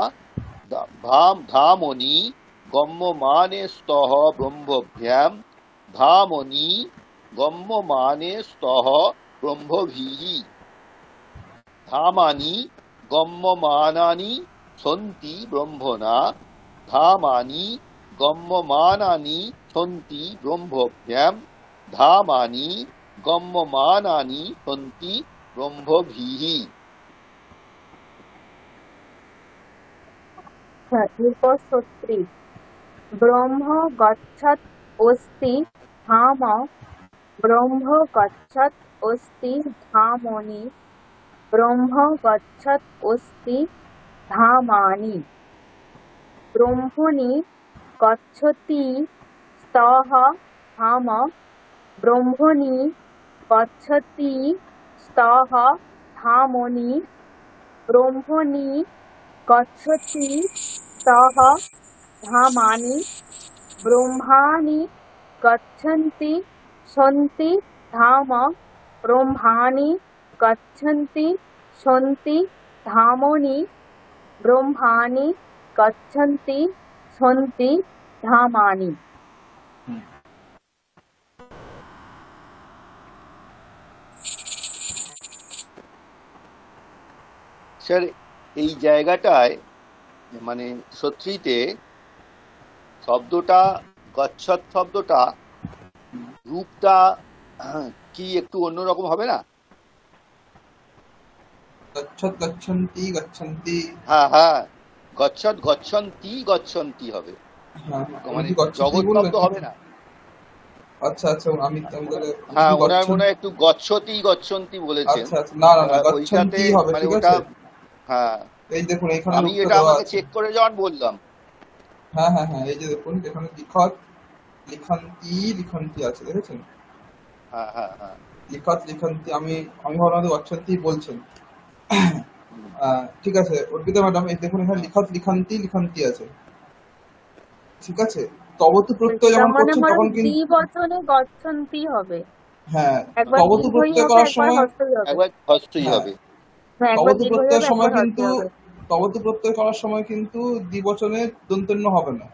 Speaker 2: ধামনি গম্যমানে স্তঃ ব্রহ্মভ্যাম ধামনি গম্যমানে স্তঃ ব্রহ্মভিঃ ধামানি গম্যমানানি সন্তি ব্রহ্মণা ধামানি গম্যমানানি সন্তি ব্রহ্মভ্যাম ধামানি গম্যমানানি সন্তি ব্রহ্মভিঃ।
Speaker 4: রূপসূত্রী ব্রহ্ম গচ্ছত অস্তি ধাম ব্রহ্ম গচ্ছত অস্তি ধামনি ব্রহ্ম গচ্ছত অস্তি ধামানি ব্রহ্মণি গচ্ছতি স্তঃ ধাম ব্রহ্মণি গচ্ছতি স্তঃ ধামনি ব্রহ্মণি গচ্ছতি স্তঃ ধামানি ব্রহ্মাণি গচ্ছন্তি সন্তি ধাম ব্রহ্মাণি গচ্ছন্তি সন্তি ধামনি ব্রহ্মাণি গচ্ছন্তি সন্তি ধামানি।
Speaker 2: স্যার এই জায়গাটায় মানে সত্রীতে শব্দটা গচ্ছত শব্দটা রূপটা কি একটু অন্যরকম হবে না?
Speaker 1: গচ্ছত গচ্ছন্তি গচ্ছন্তি,
Speaker 2: হ্যাঁ হ্যাঁ, গচ্ছত গচ্ছন্তি গচ্ছন্তি হবে,
Speaker 1: হ্যাঁ
Speaker 2: মানে
Speaker 1: গচ্ছতি
Speaker 2: জগৎ
Speaker 1: বললেন?
Speaker 2: শব্দ হবে না।
Speaker 1: আচ্ছা আচ্ছা, আমি তাহলে
Speaker 2: হ্যাঁ, ওনার মনে হয় একটু গচ্ছতি গচ্ছন্তি বলেছেন।
Speaker 1: আচ্ছা আচ্ছা, না না না,
Speaker 2: ওইটাতে
Speaker 1: গচ্ছন্তি হবে,
Speaker 2: মানে
Speaker 1: ঠিক
Speaker 2: ওটা,
Speaker 1: আছে।
Speaker 2: হ্যাঁ
Speaker 1: এই দেখুন এখানে
Speaker 2: আমি
Speaker 1: রূপটা
Speaker 2: এটা
Speaker 1: দেওয়া
Speaker 2: আমাকে
Speaker 1: আছে।
Speaker 2: চেক করে যখন বললাম,
Speaker 1: হ্যাঁ হ্যাঁ হ্যাঁ, এই যে দেখুন এখানে লিখত লিখন্তি লিখন্তি আছে, দেখেছেন?
Speaker 2: হ্যাঁ হ্যাঁ হ্যাঁ,
Speaker 1: লিখত লিখন্তি, আমি ভাবলাম গচ্ছন্তি বলছেন। ঠিক আছে অর্পিতা ম্যাডাম, এই দেখুন এখানে লিখত লিখন্তি লিখন্তি আছে, ঠিক আছে। তবতু প্রত্যয় যখন করছেন তখন কিন্তু
Speaker 4: দ্বিবচনে গচ্ছন্তি হবে।
Speaker 1: হ্যাঁ,
Speaker 4: একবার
Speaker 1: তবতু
Speaker 4: দীর্ঘই
Speaker 1: প্রত্যয়
Speaker 4: হবে,
Speaker 1: করার
Speaker 4: একবার
Speaker 1: সময়
Speaker 4: হ্রস্বই হবে।
Speaker 2: একবার হস্তই
Speaker 1: হ্যাঁ,
Speaker 2: হবে।
Speaker 4: হ্যাঁ, একবার
Speaker 1: তবতু
Speaker 4: দীর্ঘই
Speaker 1: প্রত্যয়ের
Speaker 4: হবে,
Speaker 1: সময়
Speaker 4: একবার
Speaker 1: কিন্তু
Speaker 4: হ্রস্বই হবে।
Speaker 1: তবতু প্রত্যয় করার সময় কিন্তু দ্বিবচনে দন্তন্য হবে না।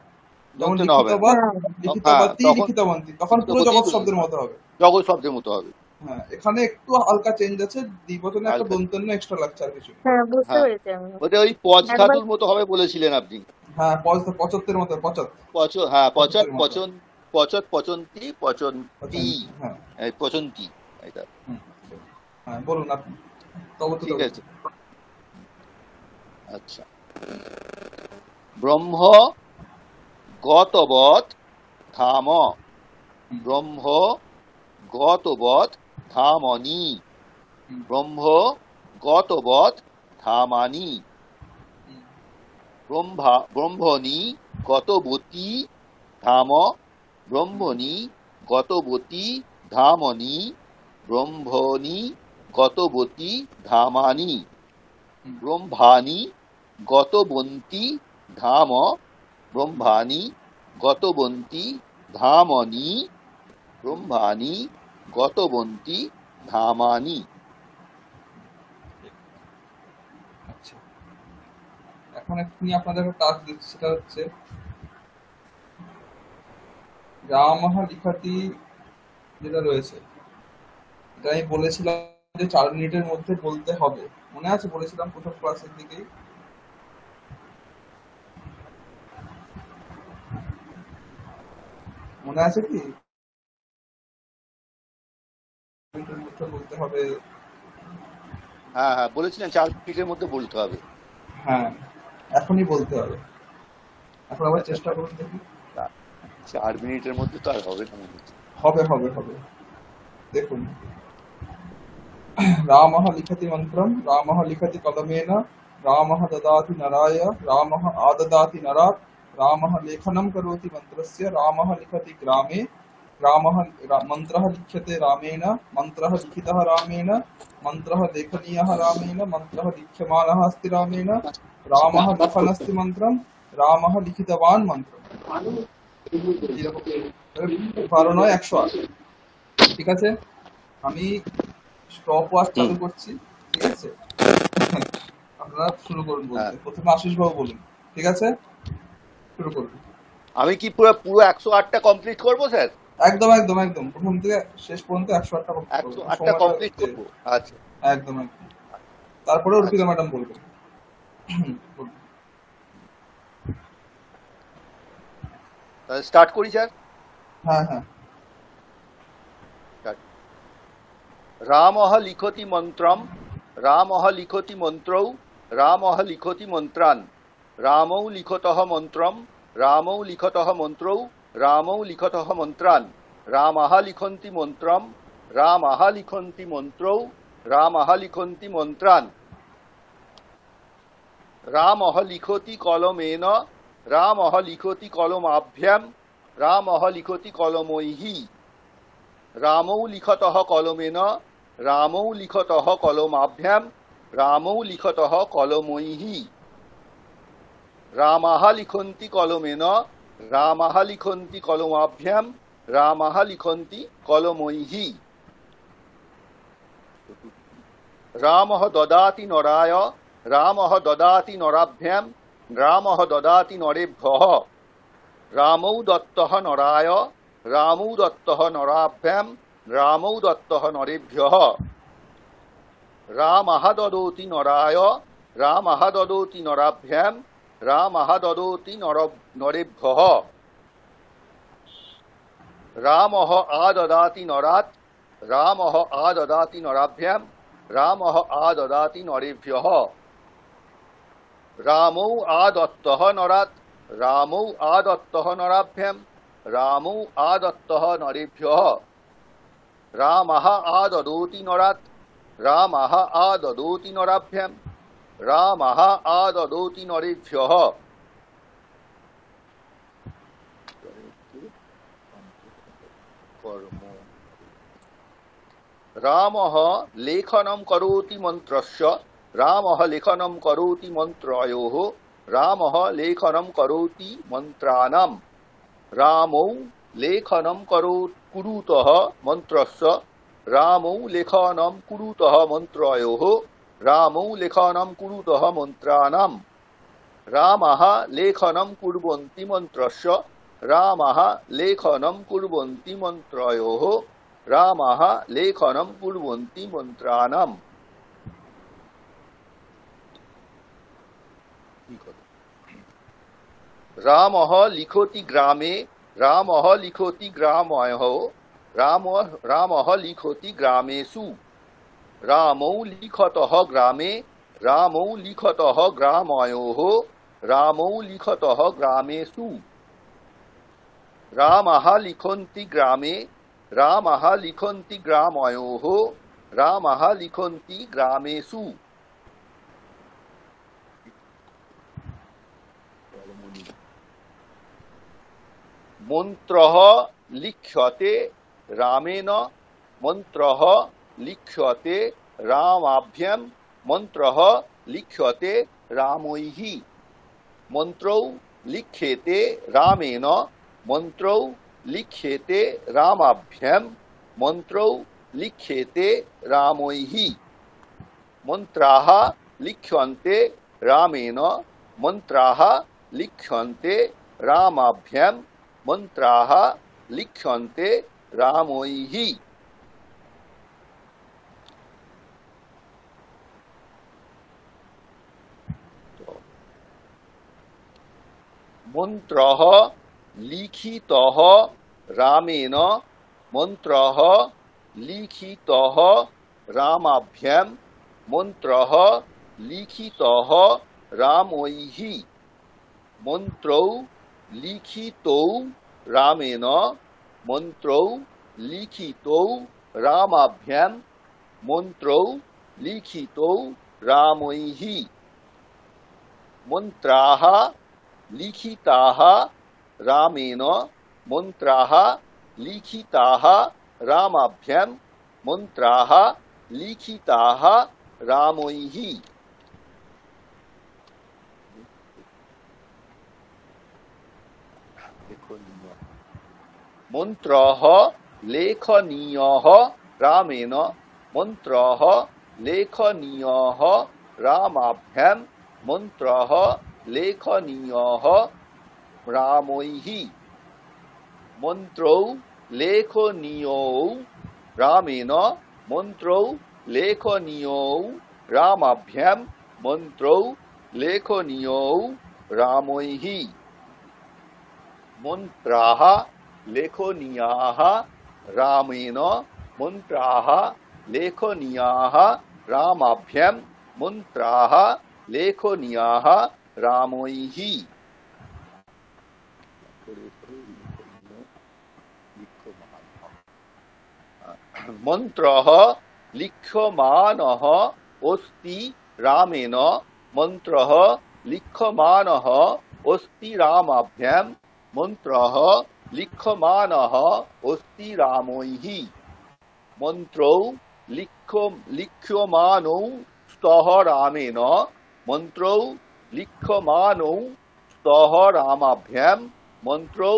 Speaker 1: যেমন
Speaker 2: দন্তন্য হবে না।
Speaker 1: লিখিতবাদ
Speaker 4: হ্যাঁ,
Speaker 1: লিখিতবাদী
Speaker 2: তখন
Speaker 1: লিখিতবন্তী, তখন পুরো জগৎ শব্দের মতো হবে।
Speaker 2: জগৎ শব্দের মতো হবে।
Speaker 1: হ্যাঁ, এখানে একটু হালকা চেঞ্জ আছে, দ্বিবচনে একটা
Speaker 2: হালকা।
Speaker 1: দন্তন্য এক্সট্রা লাগছে, আর কিছু না।
Speaker 4: হ্যাঁ, বুঝতে
Speaker 2: হ্যাঁ,
Speaker 4: পেরেছি আমি।
Speaker 2: ওটা ওই পজ
Speaker 4: একবার
Speaker 2: ধাতুর মতো হবে বলেছিলেন আপনি।
Speaker 1: হ্যাঁ, পঁচাত্তরের মতো,
Speaker 2: হ্যাঁ, পচত
Speaker 1: পঁচাত্তরের মতো।
Speaker 2: পচন পচত পচন্তি পচন্তি,
Speaker 1: হ্যাঁ
Speaker 2: পচন্তি, এটা
Speaker 1: হ্যাঁ, বলুন আপনি তবতু
Speaker 2: ঠিক
Speaker 1: তবতু।
Speaker 2: আছে। আচ্ছা, ব্রহ্ম গতবৎ ধাম ব্রহ্ম গতবৎ ধামনি ব্রহ্ম গতবৎ ধামানি ব্রহ্মণি গতবতী ধাম ব্রহ্মণি গতবতী ধামনি ব্রহ্মণি গতবতী ধামানি ব্রহ্মাণি গতবন্তী ধাম ব্রহ্মাণি গতবন্তী ধামনি ব্রহ্মাণি গতবন্তী ধামানি।
Speaker 1: আচ্ছা, এখন এক্ষুনি আপনাদের একটা টাস্ক দিচ্ছি, সেটা হচ্ছে রামহ লিখাতি যেটা রয়েছে, এটা আমি বলেছিলাম যে 4 মিনিটের মধ্যে বলতে হবে, মনে আছে? বলেছিলাম প্রথম ক্লাসের দিকেই। মনে আছে কি? মিনিটের মধ্যে বলতে হবে।
Speaker 2: হ্যাঁ হ্যাঁ বলেছিলেন 4 মিনিটের মধ্যে বলতে হবে।
Speaker 1: হ্যাঁ এখনই বলতে হবে, এখন আবার চেষ্টা করুন দেখি।
Speaker 2: 4 মিনিটের মধ্যে তো আর হবে না মনে হচ্ছে।
Speaker 1: হবে হবে হবে, দেখুন। रामः लिखति मन्त्रं, रामः लिखति कलमेन, रामः ददाति नराय, रामः आददाति नरात्, रामः लेखनं करोति मन्त्रस्य, रामः लिखति ग्रामे, मन्त्रः लिख्यते रामेण, मन्त्रः लिखितः रामेण, मन्त्रः लेखनीयः रामेण, मन्त्रः लिख्यमानः अस्ति रामेण, रामः लिखनस्ति मन्त्रं, रामः लिखितवान् मन्त्रम्। 12 9 108। ঠিক আছে, আমি স্টপ ওয়াচ চালু করছি, ঠিক আছে? আপনারা শুরু করুন বলতে। প্রথমে আশিস বাবু বলুন, ঠিক আছে? শুরু করুন।
Speaker 2: আমি কি পুরো 108টা কমপ্লিট করব স্যার?
Speaker 1: একদম একদম একদম, প্রথম থেকে শেষ পর্যন্ত 108টা
Speaker 2: কমপ্লিট করব। আচ্ছা
Speaker 1: একদম একদম। তারপরে অর্পিতা ম্যাডাম বলবেন।
Speaker 2: তাহলে স্টার্ট করি স্যার।
Speaker 1: হ্যাঁ হ্যাঁ।
Speaker 2: रामः लिखति मन्त्रं, रामः लिखति मन्त्रौ, रामः लिखति मन्त्रान्, रामौ लिखतः मन्त्रं, रामौ लिखतः मन्त्रौ, रामौ लिखतः मन्त्रान्, रामः लिखन्ति मन्त्रं, रामः लिखन्ति मन्त्रौ, रामः लिखन्ति मन्त्रान्, रामः लिखति कलमेन, रामः लिखति कलमाभ्यां, रामः लिखति कलमैः, रामौ लिखतः कलमेन, रामौ लिखतः कलमाभ्यां, रामौ लिखतः कलमैः, रामः लिखन्ति कलमेन, रामः लिखन्ति कलमाभ्यां, रामः लिखन्ति कलमैः, रामः ददाति नराय, रामः ददाति नराभ्यां, रामः ददाति नरेभ्यः, रामौ दत्तः नराय, रामौ दत्तः नराभ्यां, रामौ दत्तः नरेभ्यः, रामः ददोति नराय, रामः ददोति नराभ्यां, रामः ददोति नरेभ्यः, रामः आददाति नरात्, रामः आददाति नराभ्यां, रामः आददाति नरेभ्यः, रामौ आदत्तः नरात्, रामौ आदत्तः नराभ्यां, रामौ आदत्तः नरेभ्यः, रामः आददोति नरात्, रामः आददोति नराभ्यां, रामः आददोति नरेभ्यः, रामः लेखनं करोति मन्त्रस्य, रामः लेखनं करोति मन्त्रयोः, रामः लेखनं करोति मन्त्राणां, रामौ लेखनं कुरुतः मन्त्रस्य, रामौ लेखनं कुरुतः मन्त्रयोः, रामौ लेखनं कुरुतः मन्त्राणां, रामः लेखनं कुर्वन्ति मन्त्रस्य, रामः लेखनं कुर्वन्ति मन्त्रयोः, रामः लेखनं कुर्वन्ति मन्त्राणां। रामः लिखति ग्रामे, रामः लिखति ग्रामयः, रामः लिखति ग्रामेषु, रामौ लिखतः ग्रामे, रामौ लिखतः ग्रामयोः, रामौ लिखतः ग्रामेषु, रामः लिखन्ति ग्रामे, रामः लिखन्ति ग्रामयोः, रामः लिखन्ति ग्रामेषु, मन्त्रः लिख्यते रामेण, मन्त्रः लिख्यते रामाभ्यां, मन्त्रः लिख्यते रामैः, मन्त्रौ लिख्यते रामेण, मन्त्रौ लिख्यते रामाभ्यां, मन्त्रौ लिख्यते रामैः, मन्त्राः लिख्यन्ते रामेण, मन्त्राः लिख्यन्ते रामाभ्यां, मन्त्राः लिख्यन्ते रामैः। मन्त्रः लिखितः रामेण, मन्त्रः लिखितः रामाभ्यां, মন্ত্রঃ লিখিতঃ রামৈঃ মন্ত্রৌ লিখিতৌ রামেণ মন্ত্রৌ লিখিতৌ রামাভ্যাম মন্ত্রৌ লিখিতৌ রামৈঃ মন্ত্রাः লিখিতাः রামেণ মন্ত্রাः লিখিতাः রামাভ্যাম মন্ত্রাः লিখিতাः রামৈঃ মন্ত্রঃ লেখনীয়ঃ রামেণ মন্ত্রঃ লেখনীয়ঃ রামাভ্যাম মন্ত্রঃ লেখনীয়ঃ রামৈঃ মন্ত্রৌ লেখনীয়ৌ রামেণ মন্ত্রৌ লেখনীয়ৌ রামাভ্যাম মন্ত্রৌ লেখনীয়ৌ রামৈঃ মন্ত্রাः লেখনীয়াः রামেণ মন্ত্রাः লেখনীয়াः রামাভ্যাম মন্ত্রাः লেখনীয়াः রামৈঃ মন্ত্রঃ লিখ্যমানঃ অস্তি রামেণ মন্ত্রঃ লিখ্যমানঃ অস্তি রামাভ্যাম মন্ত্রঃ লিখ্যমানঃ অস্তি রামৈঃ মন্ত্রৌ লিখ্যমানৌ স্তঃ রামেণ মন্ত্রৌ লিখ্যমানৌ স্তঃ রামাভ্যাম মন্ত্রৌ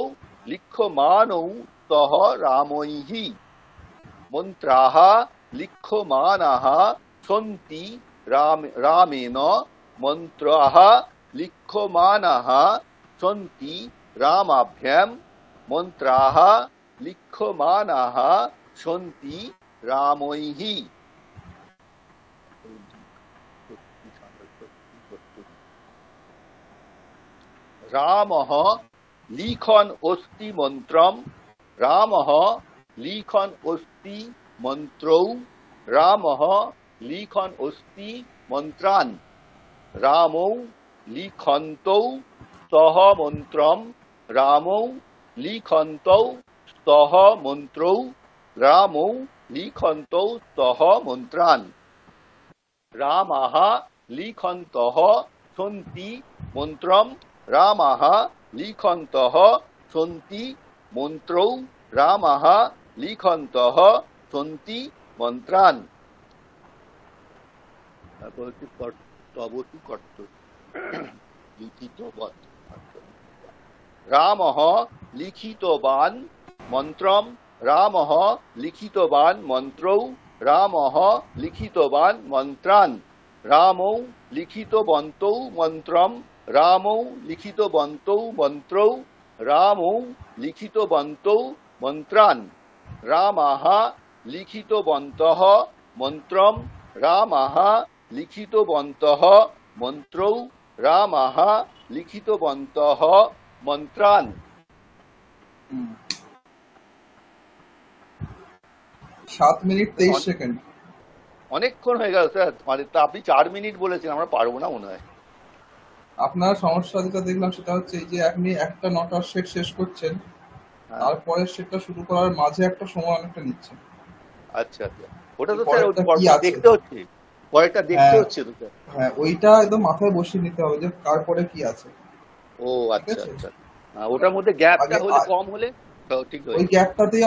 Speaker 2: লিখ্যমানৌ স্তঃ রামৈঃ মন্ত্রাः লিখ্যমানাः সন্তি রামেণ মন্ত্রাः লিখ্যমানাः সন্তি রামাভ্যাম মন্ত্রাः লিখ্যমানাः সন্তি রামৈঃ রামঃ লিখন অস্তি মন্ত্রম রামঃ লিখন অস্তি মন্ত্রৌ রামঃ লিখন অস্তি মন্ত্রান রামৌ লিখন্তৌ স্তঃ মন্ত্রম রামৌ লিখন্তৌ স্তঃ মন্ত্রৌ রামৌ লিখন্তৌ স্তঃ মন্ত্রান রামাः লিখন্তঃ সন্তি মন্ত্রম রামাः লিখন্তঃ সন্তি মন্ত্রৌ রামাः লিখন্তঃ সন্তি মন্ত্রান তারপর হচ্ছে কর্তবতু কর্তব্য লিখিতবান রামঃ লিখিতবান মন্ত্রম রামঃ লিখিতবান মন্ত্রৌ রামঃ লিখিতবান মন্ত্রান রামৌ লিখিতবন্তৌ মন্ত্রম রামৌ লিখিতবন্তৌ মন্ত্রৌ রামৌ লিখিতবন্তৌ মন্ত্রান রামাः লিখিতবন্তঃ মন্ত্রম রামাः লিখিতবন্তঃ মন্ত্রৌ রামাः লিখিতবন্তঃ মন্ত্রান
Speaker 1: 7 মিনিট 23 সেকেন্ড।
Speaker 2: অনেকক্ষণ হয়ে গেল স্যার, মানে তা আপনি 4 মিনিট বলেছেন, আমরা পারবো না মনে হয়।
Speaker 1: আপনার সমস্যা যেটা দেখলাম সেটা হচ্ছে এই যে আপনি একটা 9টার সেট শেষ করছেন, তারপরে সেটটা শুরু করার মাঝে একটা সময় অনেকটা নিচ্ছেন।
Speaker 2: আচ্ছা আচ্ছা, ওটা তো স্যার পরেরটা দেখতে হচ্ছে, পরেরটা দেখতে হচ্ছে তো স্যার।
Speaker 1: হ্যাঁ, ওইটা একদম মাথায় বসিয়ে নিতে হবে যে কার পরে কি আছে।
Speaker 2: ও আচ্ছা আচ্ছা, ওটার মধ্যে গ্যাপটা হলে কম হলে ঠিক হয়,
Speaker 1: ওই গ্যাপটাতেই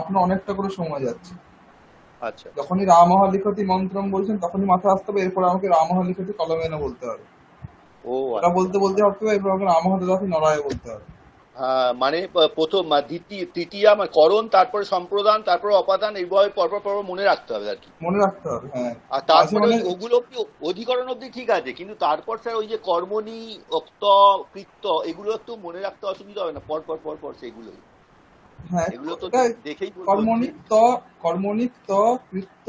Speaker 1: আপনার অনেকটা করে সময় যাচ্ছে।
Speaker 2: আচ্ছা,
Speaker 1: যখনই রামঃ লিখতি মন্ত্রম বলছেন তখনই মাথায় আসতে হবে, এরপর আমাকে রামঃ লিখতি কলমে এনে বলতে হবে।
Speaker 2: ও
Speaker 1: ওটা বলতে বলতে ভাবতে হবে, এরপর আমাকে রামঃ দদাতি নরায় বলতে হবে।
Speaker 2: মানে প্রথম তৃতীয়া করণ, তারপরে সম্প্রদান, তারপর অপাদান, এইভাবে পরপর পরপর মনে রাখতে হবে আর কি,
Speaker 1: মনে রাখতে হবে। হ্যাঁ,
Speaker 2: আর তারপরে ওগুলো অব্দি অধিকরণ অব্দি ঠিক আছে, কিন্তু তারপর স্যার ওই যে কর্মণি অক্ত কৃত্য এগুলো একটু মনে রাখতে অসুবিধা হবে না, পরপর পরপর সেগুলো।
Speaker 1: হ্যাঁ,
Speaker 2: এগুলো তো দেখেই
Speaker 1: কর্মণিক ত কৃত্য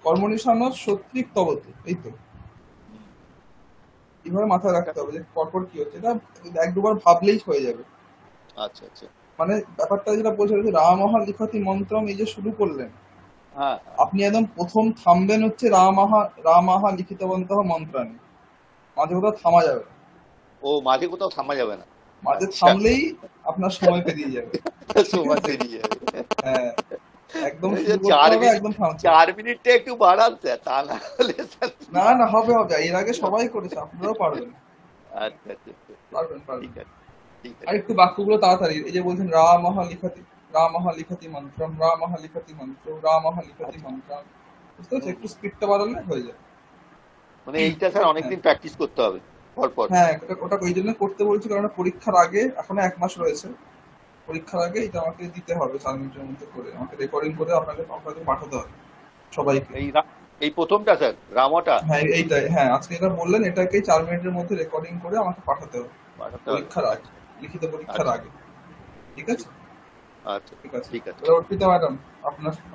Speaker 1: কর্মনিশান সত্রিক তবতে, এই তো এইভাবে মাথায় রাখতে হবে যে পরপর কি হচ্ছে। এটা এক দুবার ভাবলেই হয়ে যাবে।
Speaker 2: আচ্ছা আচ্ছা,
Speaker 1: মানে ব্যাপারটা যেটা বলছে রামঃ লিখতি মন্ত্রম, এই যে শুরু করলেন,
Speaker 2: হ্যাঁ
Speaker 1: আপনি একদম প্রথম থামবেন হচ্ছে রামাহা লিখিতবন্তঃ মন্ত্রাণি, মাঝে কোথাও থামা যাবে না।
Speaker 2: ও মাঝে কোথাও থামা যাবে না,
Speaker 1: মাঝে থামলেই আপনার সময় পেরিয়ে যাবে।
Speaker 2: সময় পেরিয়ে যাবে।
Speaker 1: হ্যাঁ, একদম
Speaker 2: এই যে
Speaker 1: শুরু করতে হবে, একদম থামতে হবে।
Speaker 2: 4 মিনিটটা একটু বাড়ান স্যার, তা না হলে স্যার।
Speaker 1: না না, হবে হবে, এর আগে সবাই করেছে, আপনারাও পারবেন।
Speaker 2: আচ্ছা আচ্ছা আচ্ছা,
Speaker 1: পারবেন পারবেন।
Speaker 2: ঠিক আছে ঠিক
Speaker 1: আর
Speaker 2: আছে।
Speaker 1: একটু বাক্যগুলো তাড়াতাড়ি, এই যে বলছেন রামাহা লিখতি মন্ত্রম, রামাহা লিখতি মন্ত্র, রামাহা লিখতি মন্ত্রম, বুঝতে পারছো? একটু স্পিডটা বাড়ালে হয়ে যায়।
Speaker 2: মানে এইটা স্যার অনেকদিন প্র্যাকটিস করতে হবে পরপর।
Speaker 1: হ্যাঁ, ওটা ওই জন্য করতে বলছি, কারণ পরীক্ষার আগে এখনো 1 মাস রয়েছে। পরীক্ষার আগে এটা আমাকে দিতে হবে 4 মিনিটের মধ্যে করে, আমাকে রেকর্ডিং করে আপনাদের পাঠাতে হবে সবাইকে।
Speaker 2: এই প্রথমটা স্যার, রামটা?
Speaker 1: হ্যাঁ এইটাই, হ্যাঁ আজকে এটা বললেন, এটাকে 4 মিনিটের মধ্যে রেকর্ডিং করে আমাকে পাঠাতে হবে পরীক্ষার আগে, লিখিত পরীক্ষার আগে। ঠিক আছে?
Speaker 2: আচ্ছা
Speaker 1: ঠিক আছে,
Speaker 2: ঠিক আছে।
Speaker 1: অর্পিতা ম্যাডাম,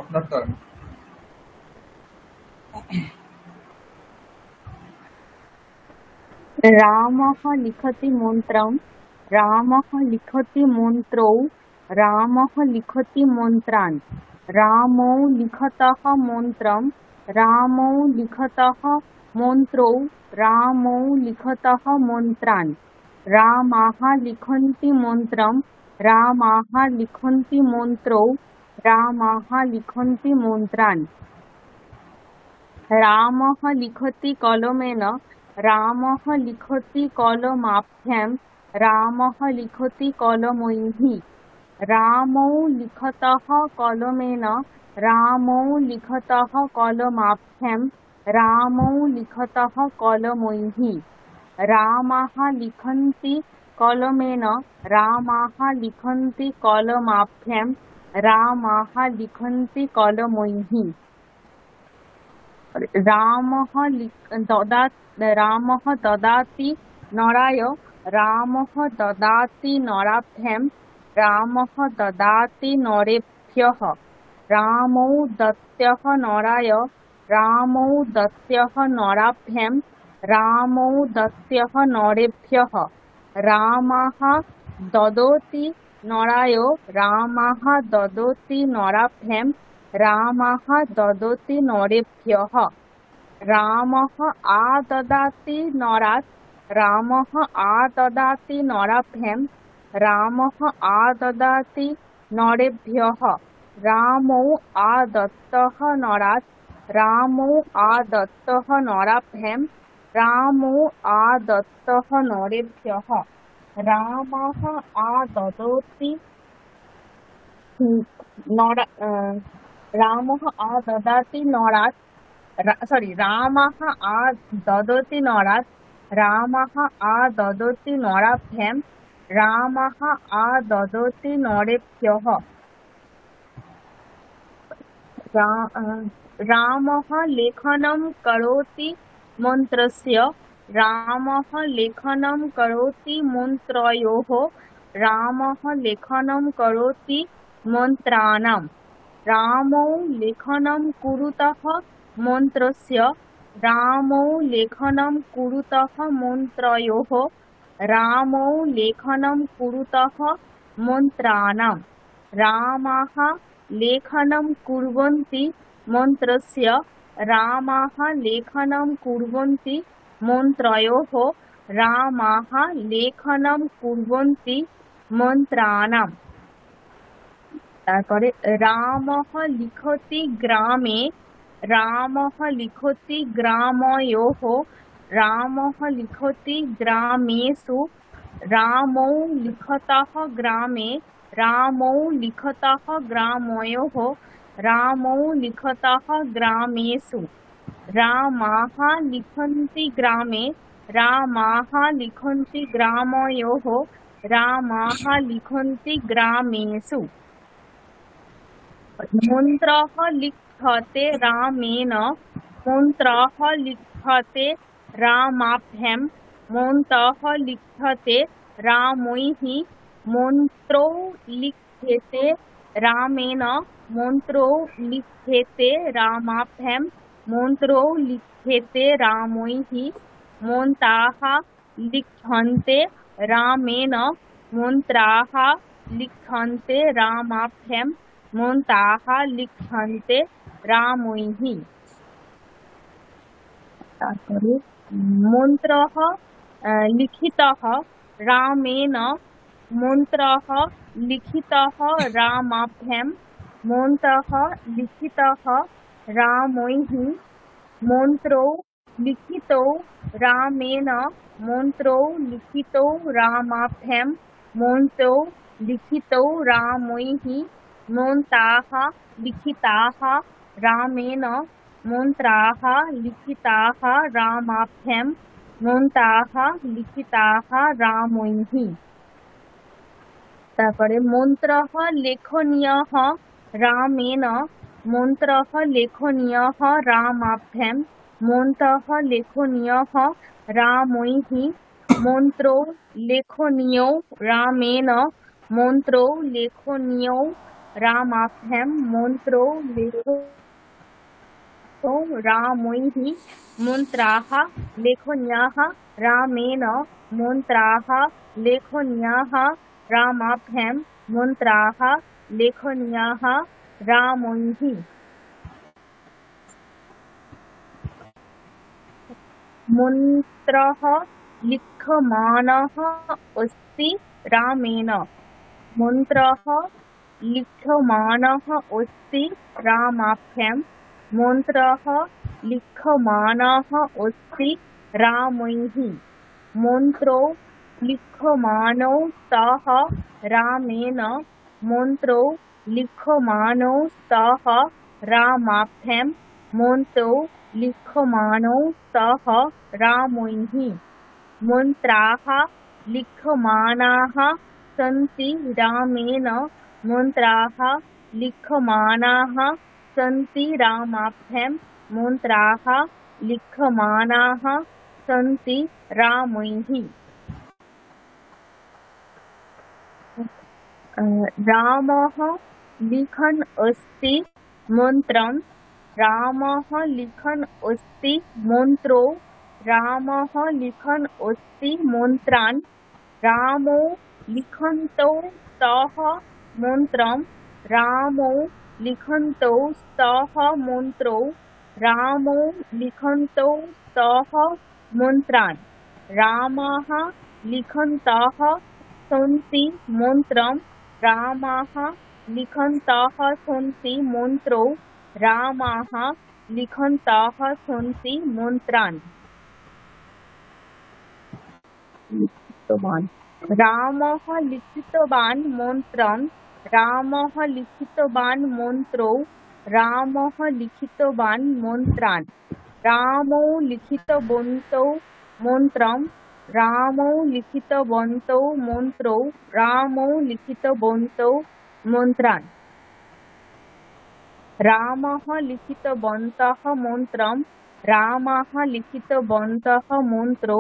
Speaker 1: আপনার টার্ন।
Speaker 4: रामः लिखति मन्त्रं, रामः लिखति मन्त्रौ, रामः लिखति मन्त्रान्, रामौ लिखतः मन्त्रं, रामौ लिखतः मन्त्रौ, रामौ लिखतः मन्त्रान्, रामाः लिखन्ति मन्त्रं, रामाः लिखन्ति मन्त्रौ, रामाः लिखन्ति मन्त्रान्, रामः लिखति कलमेन, रामः लिखति कलमाभ्यां, रामः लिखति कलमैः, रामौ लिखतः कलमेन, रामौ लिखतः कलमाभ्यां, रामौ लिखतः कलमैः, रामाः लिखन्ति कलमेन, रामाः लिखन्ति कलमाभ्यां, रामाः लिखन्ति कलमैः, रामः ददाति नराय, रामः ददाति नराभ्यां, रामः ददाति नरेभ्यः, रामौ दत्त्यः नराय, रामौ दत्त्यः नराभ्यां, रामौ दत्त्यः नरेभ्यः, रामः ददोति नराय, रामः ददोति नराभ्यां, रामः ददोति नरेभ्यः, रामः आददाति नरात्, रामः आददाति नराभ्यां, रामः आददाति नरेभ्यः, रामौ आदत्तः नरात्, रामौ आदत्तः नराभ्यां, रामौ आदत्तः नरेभ्यः, रामः आददोति रामः आददाति नरात्, रामः आददति नरात्, रामः आददति नराभ्यां, रामः आददति नरेभ्यः, रामः लेखनं करोति मन्त्रस्य, रामः लेखनं करोति मन्त्रयोः, रामः लेखनं करोति मन्त्राणां, रामौ लेखनं कुरुतः मन्त्रस्य, रामौ लेखनं कुरुतः मन्त्रयोः, रामौ लेखनं कुरुतः मन्त्राणां, रामाः लेखनं कुर्वन्ति मन्त्रस्य, रामाः लेखनं कुर्वन्ति मन्त्रयोः, रामाः लेखनं कुर्वन्ति मन्त्राणां, তারপরে রামः লিখতি গ্রামে, রামः লিখতি গ্রাময়োः, রামः লিখতি গ্রামেষু, রামौ লিখতः গ্রামে, রামौ লিখতः গ্রামयोः, রামौ লিখতः গ্রামেषु, रामाः लिखन्ति ग्रामे, रामाः लिखन्ति ग्रामयोः, रामाः लिखन्ति ग्रामेषु, मन्त्रः लिख्यते रामेण, मन्त्रः लिख्यते रामाभ्यां, मन्त्रः लिख्यते रामैः, मन्त्रो लिख्यते रामेण, मन्त्रो लिख्यते रामाभ्यां, मन्त्रो लिख्यते रामैः, मन्त्राः लिख्यन्ते रामेण, मन्त्राः लिख्यन्ते रामाभ्यां, মন্তাः লিখ্যন্তে রামৈः। তারপরে মন্ত্রः লিখিতः রামেণ, মন্ত্রः লিখিতः রামাভ্যাম, মন্ত্রः লিখিতः রামৈः, মন্ত্রো লিখিতো রামেণ, মন্ত্রো লিখিতো রামাভ্যাম, মন্ত্রো লিখিতো রামৈः, মন্ত্রাः লিখিতাः রামেণ, মন্ত্রাः লিখিতাः রামাভ্যাম, মন্ত্রাः লিখিতাः রামৈः। তারপরে মন্ত্রः লেখনীয়ः রামেণ, মন্ত্রः লেখনীয়ः রামাভ্যাম, মন্ত্রः লেখনীয়ः রামৈः, মন্ত্রো লেখনীয়ো রামেণ, মন্ত্রো লেখনীয়ো রামাভ্যাম, মন্ত্রো লেখনীয়ো রামৈः, মন্ত্রাः লেখনীয়াः রামেণ, মন্ত্রাः লেখনীয়াः রামাভ্যাম, মন্ত্রাः লেখনীয়াः রামৈः। মন্ত্রः লিখ্যমানः अस्ति रामेण, मन्त्रः लिख्यमानः अस्ति रामाभ्यां, मन्त्रः लिख्यमानः अस्ति रामैः, मन्त्रो लिख्यमानो स्तः रामेण, मन्त्रो लिख्यमानो स्तः रामाभ्यां, मन्त्रो लिख्यमानो स्तः रामैः, मन्त्राः लिख्यमानाः सन्ति रामेण, मन्त्राः लिख्यमानाः सन्ति रामाभ्यां, मन्त्राः लिख्यमानाः सन्ति रामैः। रामः लिखन् अस्ति मन्त्रं, रामः लिखन् अस्ति मन्त्रो, रामः लिखन् अस्ति मन्त्रान्, रामो लिखन्तौ स्तः मन्त्रं, रामो लिखन्तौ स्तः मन्त्रो, रामो लिखन्तौ स्तः मन्त्रान्, रामाः लिखन्तः सन्ति मन्त्रं, रामाः लिखन्तः सन्ति मन्त्रो, रामाः लिखन्तः सन्ति मन्त्रान्। रामः लिखितवान् मन्त्रं, रामः लिखितवान् मन्त्रो, रामः लिखितवान् मन्त्रान्, रामो लिखितवन्तौ मन्त्रं, रामो लिखितवन्तौ मन्त्रो, रामो लिखितवन्तौ मन्त्रान्, रामः लिखितवन्तः मन्त्रं, रामः लिखितवन्तः मन्त्रो,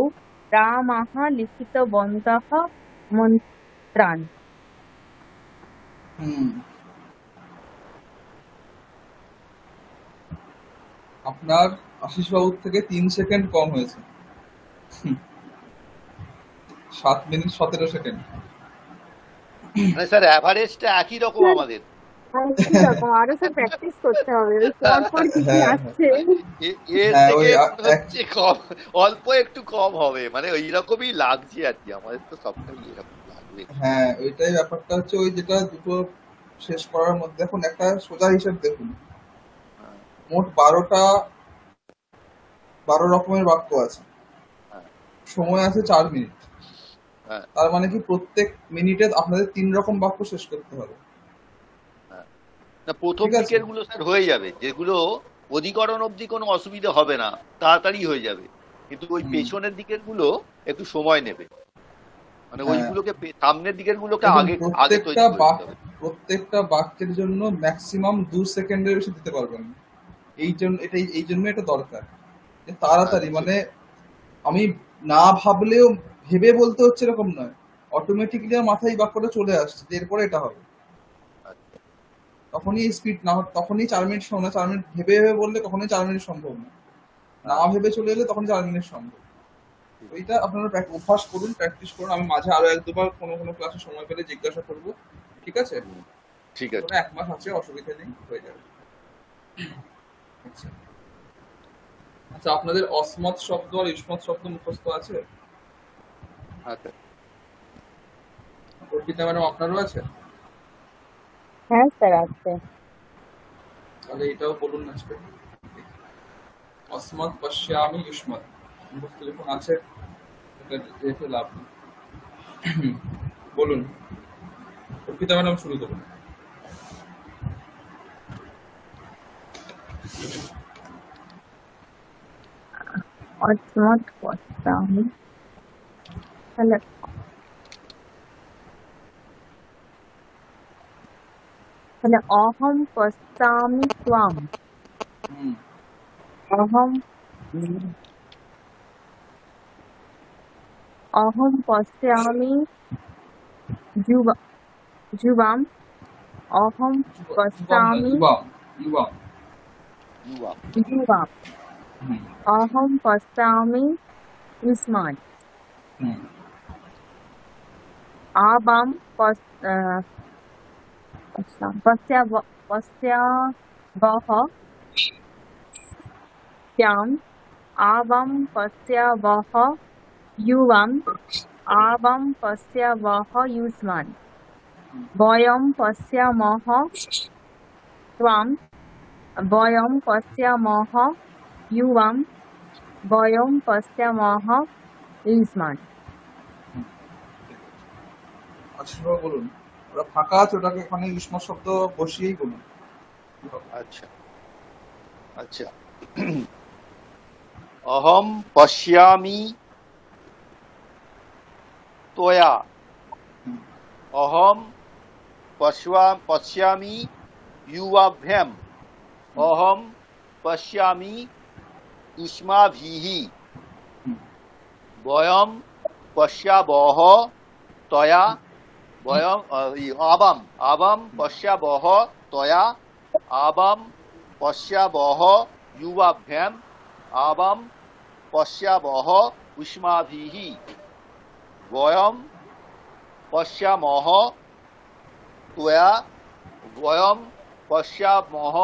Speaker 4: रामः लिखितवन्तः मन्त्रान्।
Speaker 1: আপনার আশিস বাবুর থেকে 3 সেকেন্ড কম হয়েছে। 7 মিনিট 17 সেকেন্ড।
Speaker 2: মানে স্যার এভারেজটা একই রকম আমাদের।
Speaker 4: একই রকম, আরো স্যার প্র্যাকটিস করতে হবে। পরপর কি কি আসছে
Speaker 2: এর থেকে হচ্ছে কম, অল্প একটু কম হবে, মানে ওইরকমই লাগছে আর কি, আমাদের তো সবটাই এরকম লাগবে।
Speaker 1: হ্যাঁ, ওইটাই ব্যাপারটা হচ্ছে, ওই যেটা দুটো শেষ করার মধ্যে এখন একটা সোজা হিসাব দেখুন, মোট 12 রকমের বাক্য আছে, সময় আছে 4 মিনিট, তার মানে কি প্রত্যেক মিনিটে আপনাদের 3 রকম বাক্য শেষ করতে হবে।
Speaker 2: প্রথম দিকের গুলো স্যার হয়ে যাবে, যেগুলো অধিকরণ অবধি কোনো অসুবিধা হবে না, তাড়াতাড়ি হয়ে যাবে, কিন্তু ওই পেছনের দিকের গুলো একটু সময় নেবে, মানে ওইগুলোকে সামনের দিকের গুলোকে আগে তৈরি করতে হবে।
Speaker 1: প্রত্যেকটা বাক্যের জন্য ম্যাক্সিমাম 2 সেকেন্ডের বেশি দিতে পারবেন, এই জন্য এটা দরকার যে তাড়াতাড়ি, মানে আমি না ভাবলেও ভেবে বলতে হচ্ছে এরকম নয়, অটোমেটিক্যালি আমার মাথায় বাক্যটা চলে আসছে এরপরে এটা হবে, তখনই স্পিড না, তখনই 4 মিনিট সম্ভব না। 4 মিনিট ভেবে বললে কখনোই 4 মিনিট সম্ভব না, না ভেবে চলে এলে তখন 4 মিনিট সম্ভব। ওইটা আপনারা অভ্যাস করুন, প্র্যাকটিস করুন। আমি মাঝে আরো 1-2 বার কোনো ক্লাসে সময় পেলে জিজ্ঞাসা করবো, ঠিক আছে?
Speaker 2: ঠিক আছে,
Speaker 1: 1 মাস আছে, অসুবিধা নেই, হয়ে যাবে। আচ্ছা আচ্ছা, আপনাদের অসমত শব্দ আর ইসমত শব্দ মুখস্থ আছে?
Speaker 2: আচ্ছা।
Speaker 1: অর্পিতা ম্যাডাম আপনারও আছে?
Speaker 4: হ্যাঁ স্যার আছে।
Speaker 1: তাহলে এটাও বলুন আজকে। অসমত পশ্যামি ইসমত মুখস্থ যখন আছে, এটা দেখে লাভ নেই। বলুন, অর্পিতা ম্যাডাম শুরু করুন।
Speaker 4: অসমত পশ্যামি, তাহলে অহম পশ্যামি ত্বাম, অহম পশ্যামি যুবাম, অহম পশ্যামি যুবাম, অহম পশ্যামি ইসমান, আবাম পশ্যাবহ শ্যাম, আবাম পশ্যাবহ युवम, आबम पश्यावह युष्मान, वयम पश्यामः त्वम, वयम पश्यामः युवम, वयम पश्यामः युष्मान।
Speaker 1: আচ্ছা বলুন, ওটা ফাঁকা আছে, ওটাকে এখানে ইসমত শব্দ বসিয়েই বলুন।
Speaker 2: আচ্ছা আচ্ছা। অহম পশ্যামি त्वया, अहम पश्यामि युवाभ्याम, अहम पश्यामि युष्माभिः, वयम पश्यावः त्वया, वयम आबम पश्यावः त्वया, आबम पश्यावः युवाभ्याम, आबम पश्यावः युष्माभिः, वयम पश्यामः त्वया, वयम पश्यामः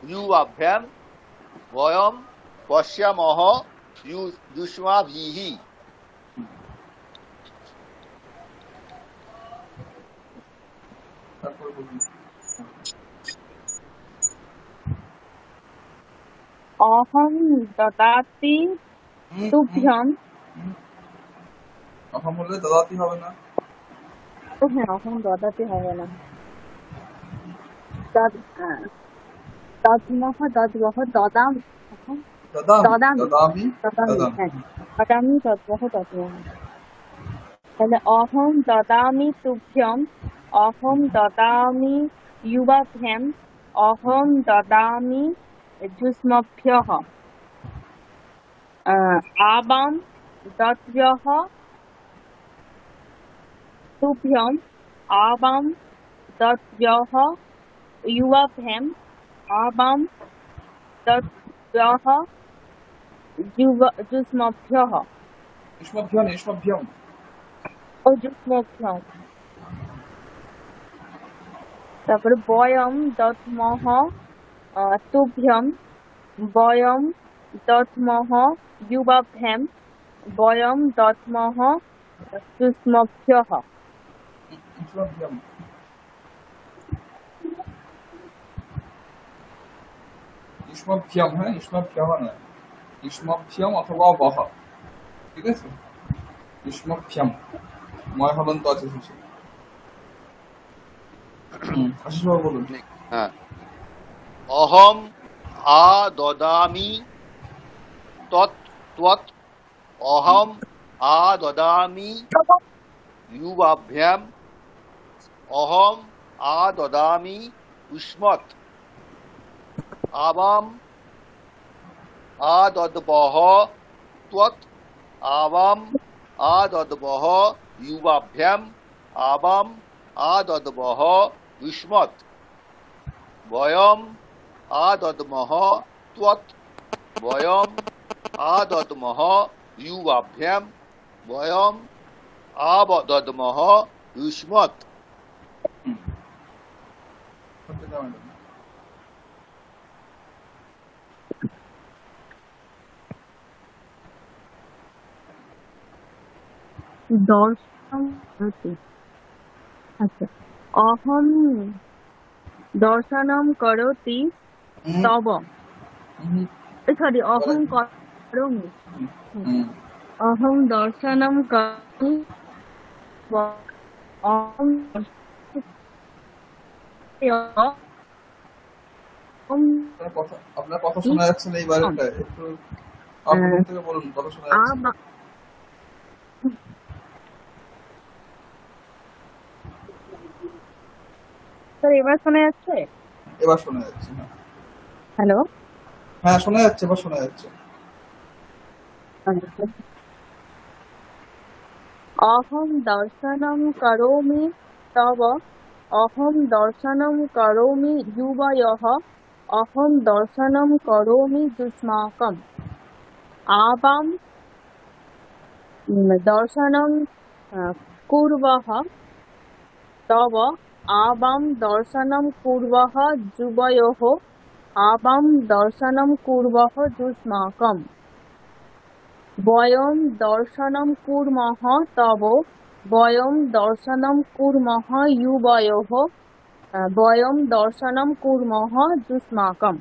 Speaker 2: युवाभ्याम, वयम पश्यामः युष्माभिः।
Speaker 4: अहम ददाति तुभ्यम,
Speaker 1: অহম বললে দাদাতি হবে না?
Speaker 4: তো হ্যাঁ অহম দদাতি হবে না, দদমহ দদবহ দদাম, দদামি তদ্বহ তদ্বহ। তাহলে অহম দদামি তুভ্যম, অহম দদামি युवाभ्याम, অহম দদামি যুষ্মভ্যः, आबाम दद्भ्यः तुभ्यम, आबाम दद्भ्यः युवाभ्याम, आबाम दद्भ्यः जुष्मभ्यः, जुष्मभ्यम। তারপরে বয়ম দদ্মহ তুভ্যম, বয়ম দদ্মহ युवाभ्याम, বয়ম দদ্মহ যুষ্মভ্যः।
Speaker 1: ইসমভ্যম, হ্যাঁ ইসমভ্যম নয়, ইসমভ্যম অথবা বহ, ঠিক আছে? ইসমভ্যম ময় হলন্ত আছে শেষে। আশিস বাবু বলুন।
Speaker 2: হ্যাঁ, অহম আ দদামি তৎ, অহম আ দদামি युवाभ्याम, अहम आ ददामि युष्मत्, आबाम आ दद्बः त्वत्, आबाम आ दद्बः युवाभ्याम, आबाम आ दद्बः युष्मत्, वयम आ दद्मः त्वत्, वयम आ दद्मः युवाभ्याम, वयम आबदद्मः युष्मत्।
Speaker 1: অসুবিধা ম্যাডাম।
Speaker 4: দর্শনম করতি। আচ্ছা, অহম দর্শনম করতি তব, সরি, অহম করমি, অহম দর্শনম করমি অহম
Speaker 1: আপনার কথা শোনা যাচ্ছে না এইবার, একটু আপনার থেকে বলুন, কথা শোনা যাচ্ছে না।
Speaker 4: স্যার এবার শোনা যাচ্ছে?
Speaker 1: এবার শোনা যাচ্ছে।
Speaker 4: হ্যালো,
Speaker 1: হ্যাঁ শোনা যাচ্ছে, এবার শোনা যাচ্ছে।
Speaker 4: অহম দর্শনম করোমি তব, অহম দর্শনম করোমি যুবয়ঃ, অহম দর্শনম করোমি যুষ্মাকম। আবাম দর্শনম কুর্বঃ তব, আবাম দর্শনম কুর্বঃ যুবয়োঃ, আবাম দর্শনম কুর্বঃ যুষ্মাকম। বয়ম দর্শনম কুর্মঃ তব, বয়ম দর্শনম কুর্মঃ যুবয়োঃ, বয়ম দর্শনম কুর্মঃ যুষ্মাকম।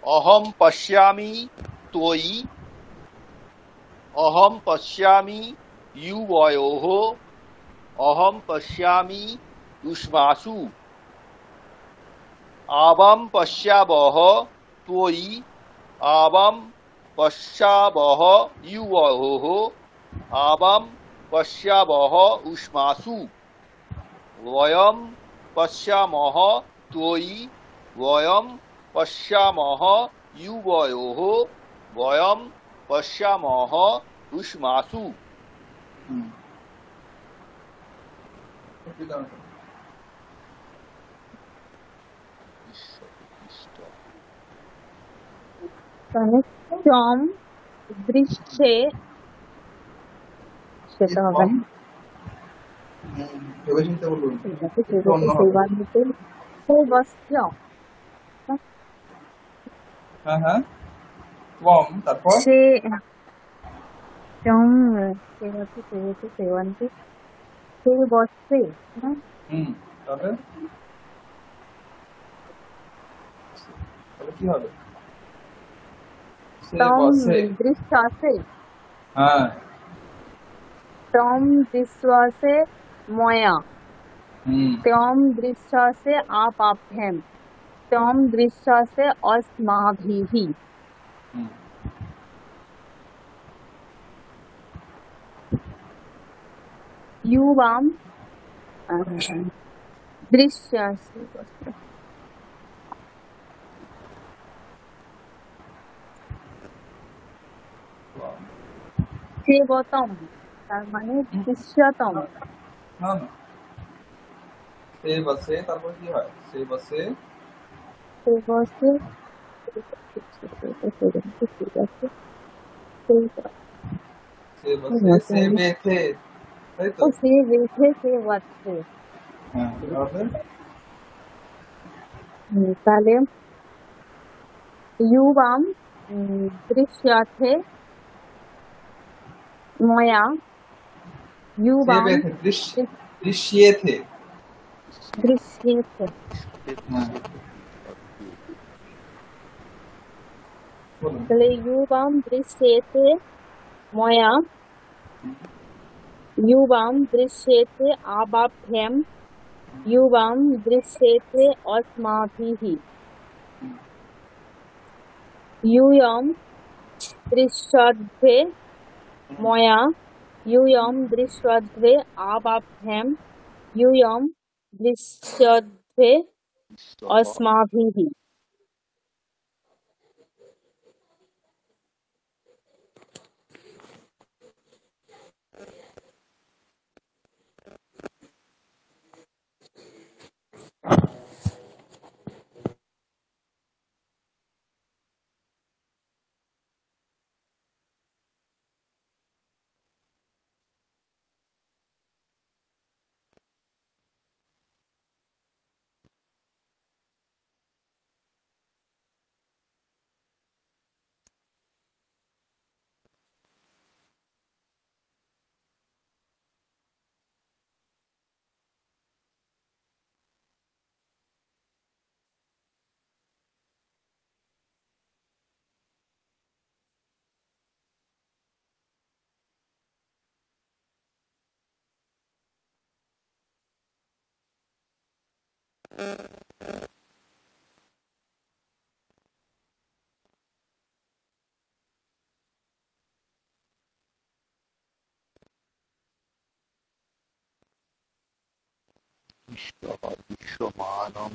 Speaker 2: অহম পশ্যামি ত্বয়ি, অহম পশ্যামি ইউবয়োঃ, অহম পশ্যামি যুষ্মাসু। আবাম পশ্যাবহ ত্বয়ি, আবাম পশ্যাবহ ইউবয়োঃ, আবাম পশ্যাবহ উষ্মাসু। বয়ম পশ্যামহ ত্বয়ি, বয়ম পশ্যামহ ইউবয়োঃ, বয়ম পশ্যামহ উষ্মাসু।
Speaker 4: চম দৃশ্যে, সেটা হবে না,
Speaker 1: ভেবে চিন্তে বলুন। হ্যাঁ হ্যাঁ, কম, তারপর
Speaker 4: সে চম সেবতী সেবতী সেবন্তী সে বসে না,
Speaker 1: তাহলে কি হবে?
Speaker 4: তম দৃশ্য আছে,
Speaker 1: হ্যাঁ,
Speaker 4: তম দৃশ্য আছে ময়া, তম দৃশ্য আছে আপাভ্যাম, তম দৃশ্য আছে অস্মাভিঃ। युवाम दृश्य सेवतम, তার মানে দৃশ্যতম।
Speaker 1: না না, সে বসে, তারপর কি হয়? সে বসে,
Speaker 4: সে বসে,
Speaker 1: সে বসে, সে বেথে, তাই তো?
Speaker 4: সে বেথে, সে বসে।
Speaker 1: হ্যাঁ,
Speaker 4: তাহলে युवाम दृश्यते मया, युवाम
Speaker 1: दृश्येते,
Speaker 4: दृश्यते, তাহলে युवाम दृश्यते मया, युवाम दृश्यते आबाभ्याम, युवाम दृश्यते अस्माभिः। यूयम दृश्यते मया, यूयम दृश्यते आबाभ्याम, यूयम दृश्यते अस्माभिः।
Speaker 2: দৃশ্যমানম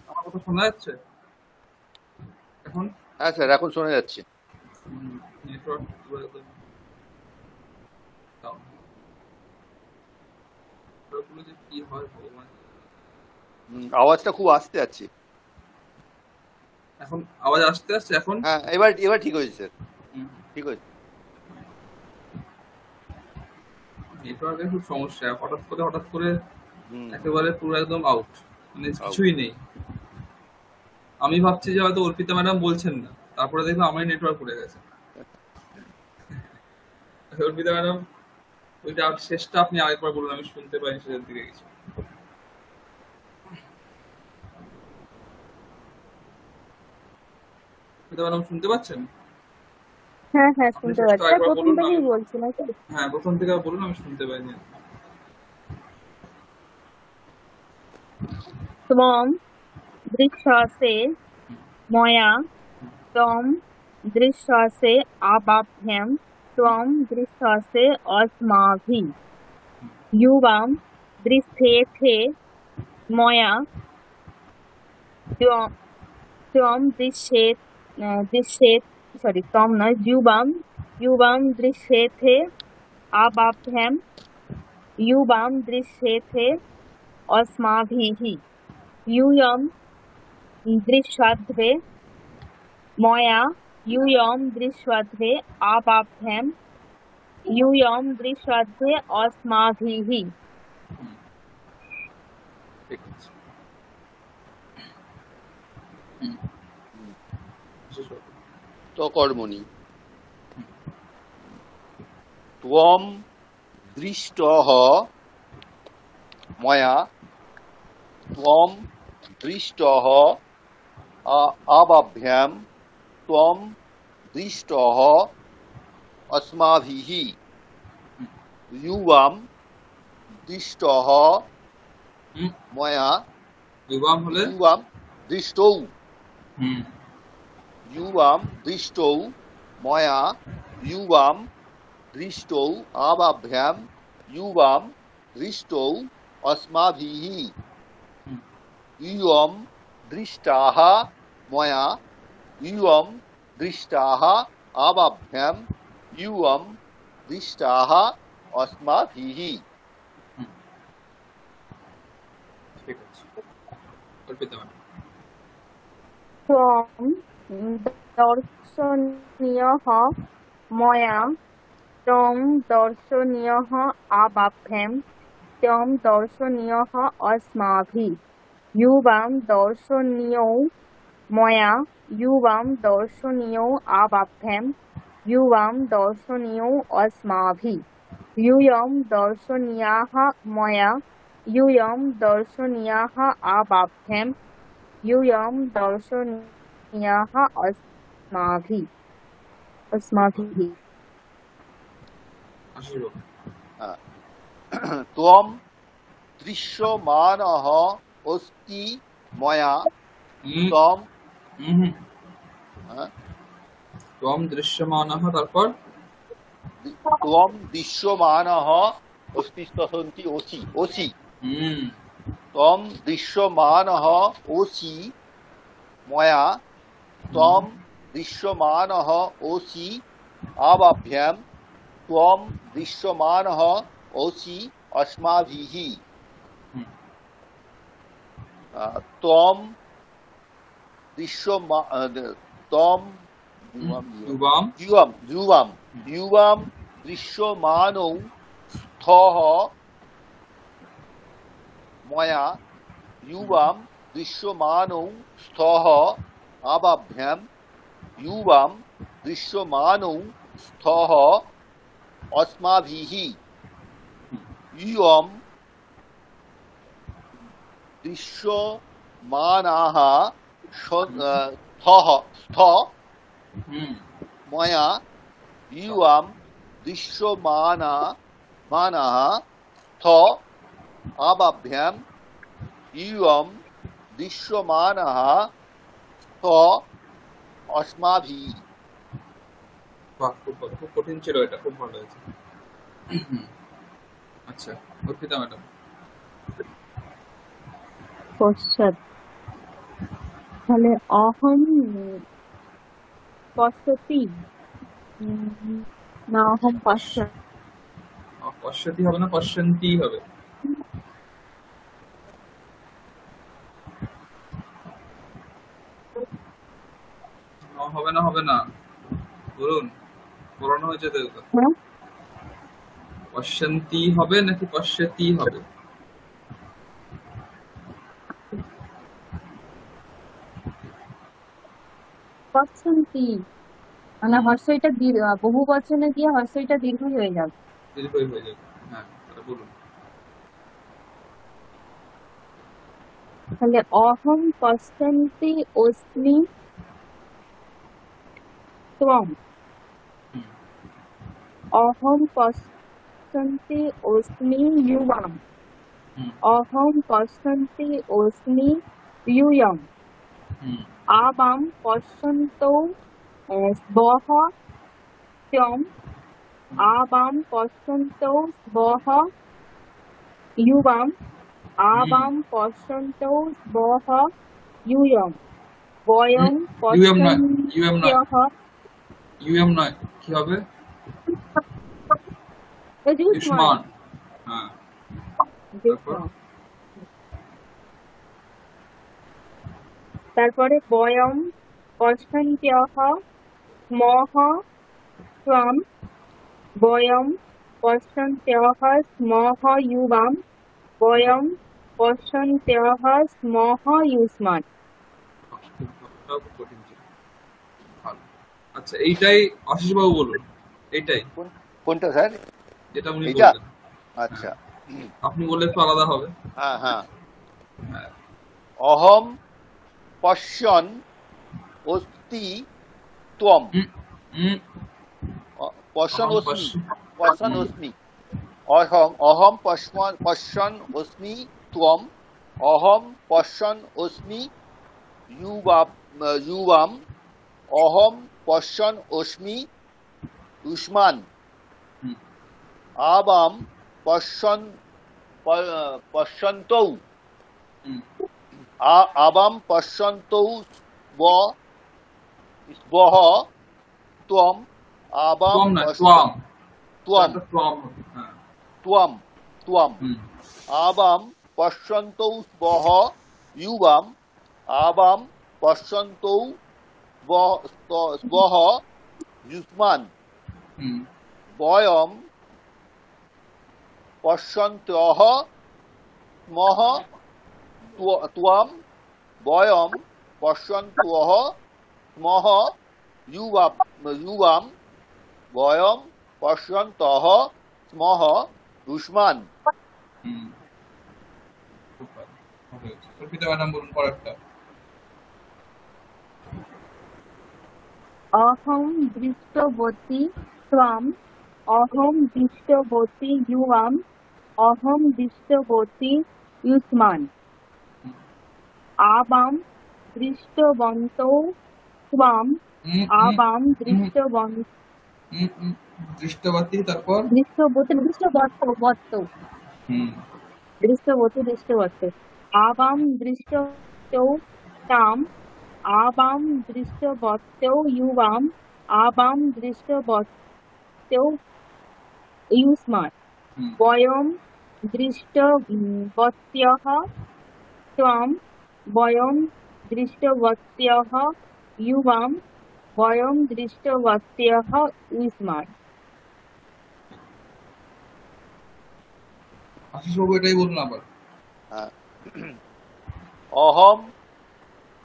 Speaker 1: আমার কথা শোনা যাচ্ছে এখন?
Speaker 2: হ্যাঁ স্যার, এখন শোনা যাচ্ছে।
Speaker 1: নেটওয়ার্ক যে কি হয় ভগবান।
Speaker 2: আওয়াজটা খুব আস্তে আছে।
Speaker 1: এখন আওয়াজ আসতে আসছে এখন?
Speaker 2: হ্যাঁ, এবার ঠিক হয়েছে স্যার, ঠিক হয়েছে।
Speaker 1: নেটওয়ার্কের খুব সমস্যা, হঠাৎ করে একেবারে পুরো একদম আউট, মানে কিছুই নেই। আমি ভাবছি যে হয়তো অর্পিতা ম্যাডাম বলছেন না, তারপরে দেখলাম আমার নেটওয়ার্ক পড়ে গেছে। অর্পিতা ম্যাডাম ওইটা শেষটা আপনি আরেকবার বলুন, আমি শুনতে পাইনি, শেষের দিকে কিছু। অর্পিতা ম্যাডাম শুনতে পাচ্ছেন?
Speaker 4: হ্যাঁ হ্যাঁ শুনতে পাচ্ছি। প্রথম থেকেই বলছি নাকি?
Speaker 1: হ্যাঁ প্রথম থেকে বলুন, আমি শুনতে পাইনি।
Speaker 4: त्वं दृश्यसे मया त्वं दृश्यसे आबाभ्यं त्वं दृश्यसे अस्माभिः युवां दृश्येथे मया त्वं युवां दृश्येथे आबाभ्यं युवां दृश्येथे अस्माभिः यूयं दृश्यध्वे मया यूयं दृश्यध्वे आबाभ्यं यूयं दृश्यध्वे अस्माभिः।
Speaker 2: তো কর্মণি ত্বম দৃষ্টঃ ময়া ত্বম দৃষ্টঃ আবাভ্যাম ত্বম দৃষ্টঃ अस्माभिः युवां दृष्टः मया युवां दृष्टौ युवां दृष्टौ मया युवां दृष्टौ आबाभ्यां युवां दृष्टौ अस्माभिः युवां दृष्टाः मया युवां दृष्टाः आबाभ्यां युवां दृष्टाः अस्माभिः।
Speaker 4: त्वं दर्शनीयः मया त्वं दर्शनीयः आबाभ्यं त्वं दर्शनीयः अस्माभिः युवां दर्शनीयौ मया युवां दर्शनीयौ आबाभ्यं युवां दर्शनीयौ अस्माभिः यूयं दर्शनीयाः मया यूयं दर्शनीयाः आबाभ्यं यूयं दर्शनीयाः अस्माभिः।
Speaker 2: त्वं दृश्यमानः अस्ति मया
Speaker 1: त्वं दृश्यमानः তারপর
Speaker 2: त्वं दृश्यमानः अस्ति सन्ति ओसि ओसि त्वं दृश्यमानः ओसि मया त्वं दृश्यमानः ओसि आबाभ्यां त्वं दृश्यमानः ओसि अस्माभिः त्वं युवां दृश्यमानौ स्थः मया युवां दृश्यमानौ स्थः आबाभ्यां युवां दृश्यमानौ स्थः अस्माभिः इयं दृश्यमानाः स्थ मया इयं दृश्यमानाः स्थ आबाभ्याम् इयं दृश्यमानाः स्थ अस्माभिः।
Speaker 1: খুব কঠিন ছিল এটা, খুব ভালো হয়েছে। আচ্ছা, অর্পিতা ম্যাডাম।
Speaker 4: পশ্চাৎ, তাহলে অহম পশ্যতি না অহম পশ্চাৎ?
Speaker 1: পশ্যতি হবে না, পশ্যন্তি হবে। হবে না, হবে না, বলুন, পড়ানো হয়েছে তো। পশ্যন্তি হবে নাকি পশ্যতি হবে?
Speaker 4: পশ্যন্তি মানে হর্ষইটা বহু বচনে গিয়ে হর্ষইটা দীর্ঘই হয়ে যাবে।
Speaker 1: দীর্ঘই হয়ে যাবে, হ্যাঁ, বলুন।
Speaker 4: তাহলে অহম পশ্যন্তি অস্মি ত্বম। অহম পশ্যন্তি অস্মি ইউয়াম। অহম পশ্যন্তি অস্মি ইউয়াম। আবাম পশ্যন্তৌ স্বঃ ত্বম। আবাম পশ্যন্তৌ স্বঃ ইউয়াম। আবাম পশ্যন্তৌ স্বঃ ইউয়াম। বয়ম পশ্যন্ত্যঃ।
Speaker 1: ইউএম নয়, কি হবে? ইউষ্মান। হ্যাঁ,
Speaker 4: তারপরে বয়ম পশ্যন্ত্যঃ স্মঃ ত্বম। বয়ম পশ্যন্ত্যঃ স্মঃ ইউয়াম। বয়ম পশ্যন্ত্যঃ স্মঃ ইউষ্মান।
Speaker 1: কঠিন ছিল। আচ্ছা, এইটাই আশিস বাবু বলুন। এইটাই
Speaker 2: কোনটা স্যার?
Speaker 1: যেটা উনি বললেন।
Speaker 2: আচ্ছা,
Speaker 1: আপনি বললে একটু আলাদা হবে।
Speaker 2: হ্যাঁ হ্যাঁ। অহম পশ্যন অস্তি ত্বম। পশ্যন অস্মি। অহম পশ্যন অস্মি ত্বম। অহম পশ্যন অস্মি ইউয়াম। অহম পশ্যন অস্মি ইউষ্মান। আবাম পশ্যন্তৌ। আবাম পশ্যন্তৌ স্বঃ ত্বম। আবাম ত্বম। আবাম পশ্যন্তৌ স্বঃ ইউয়াম। আবাম পশ্যন্তৌ স্বঃ ইউষ্মান। বয়ম পশ্যন্তঃ স্মঃ ত্বম। বয়ম পশ্যন্তঃ স্মঃ ইউয়াম। বয়ম পশ্যন্তঃ স্মঃ ইউষ্মান।
Speaker 4: অহম দৃষ্টবতী ত্বম। অহম দৃষ্টবতী ইউয়াম। অহম দৃষ্টবতী ইউষ্মান। আবাম দৃষ্টবন্তৌ ত্বম। আবাম
Speaker 1: দৃষ্টবতী, তারপর
Speaker 4: দৃষ্টবতী। আবাম দৃষ্টবতৌ তাম। আবাম দৃষ্টবতৌ ইউয়াম। আবাম দৃষ্টবতৌ ইউষ্মান। বয়ম দৃষ্টবত্যঃ ত্বম। বয়ম দৃষ্টবত্যঃ ইউয়াম। বয়ম দৃষ্টবত্যঃ ইউষ্মান।
Speaker 1: আশিস বাবু এটাই বলুন আবার।
Speaker 2: অহম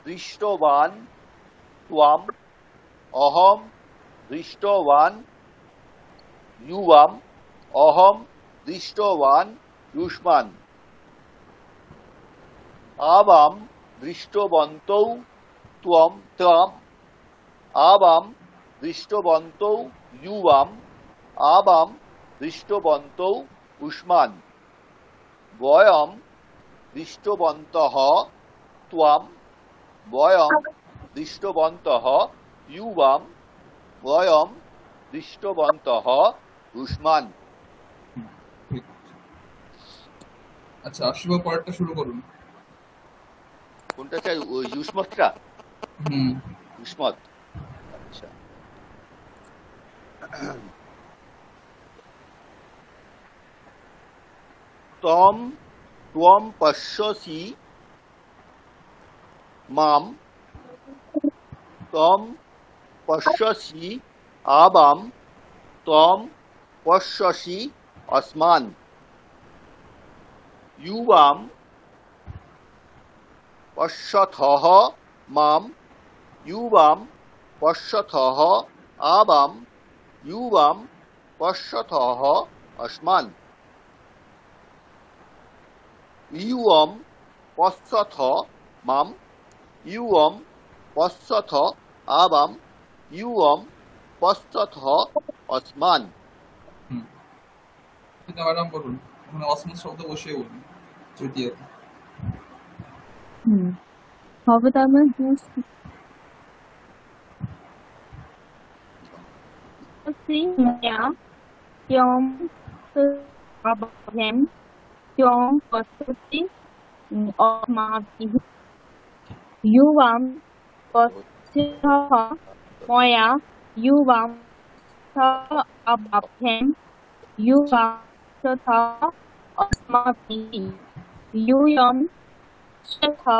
Speaker 2: দৃষ্টবান ত্বম। অহম দৃষ্টবান युवाम अहम दृष्टवान युष्मान आवाम दृष्टवन्तौ त्वं त्वाम आवाम दृष्टवन्तौ युवाम आवाम दृष्टवन्तौ उष्मान वयम दृष्टवन्तः त्वाम वयम दृष्टवन्तः युवाम वयम दृष्टवन्तः उष्मान।
Speaker 1: আচ্ছা আসিব পরেরটা শুরু করুন।
Speaker 2: কোনটা চাই? ওই ইউসমতটা?
Speaker 1: হুম
Speaker 2: ইউসমত। আচ্ছা তম ত্বম পশ্যসি মাম তম পশ্যসি আবাম তম পশ্যসি আসমান युवाम पश्यथः माम युवाम पश्यथः आवाम युवाम पश्यथः अस्मान युवम पश्यथ माम युवम पश्यथ आवाम युवम पश्यथ अस्मान।
Speaker 1: এটা আরাম করুন, ওখানে অসমত শব্দ বসিয়ে বলুন তৃতীয়।
Speaker 4: হবে তার মানে युवाम पश्यथ मया युवाम अभ्यं युवाम तथा अस्माभिः यूयं तथा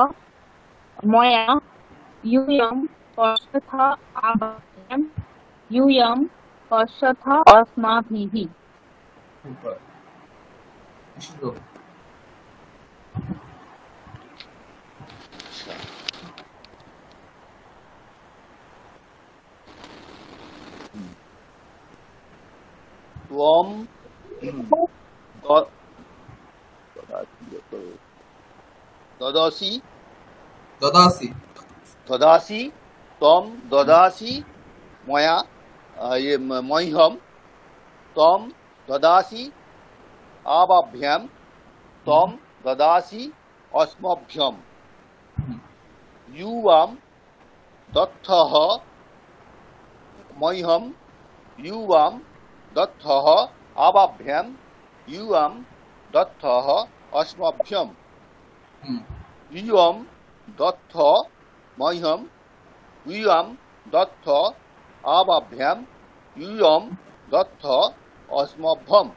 Speaker 4: मया यूयं पश्यथ आभ्यं यूयं पश्यथ अस्माभिः।
Speaker 2: त्वं ददासि
Speaker 1: দদাসি
Speaker 2: ददासि त्वं ददासि मया ये मह्यं त्वं ददासि आवाभ्यां त्वं ददासि अस्मभ्यं युवां दत्तः मह्यं युवां दत्तः आवाभ्यां युवां दत्तः अस्मभ्यं युवां दत्त मह्यं युवां दत्त आवाभ्यां युवां दत्त अस्मभ्यं।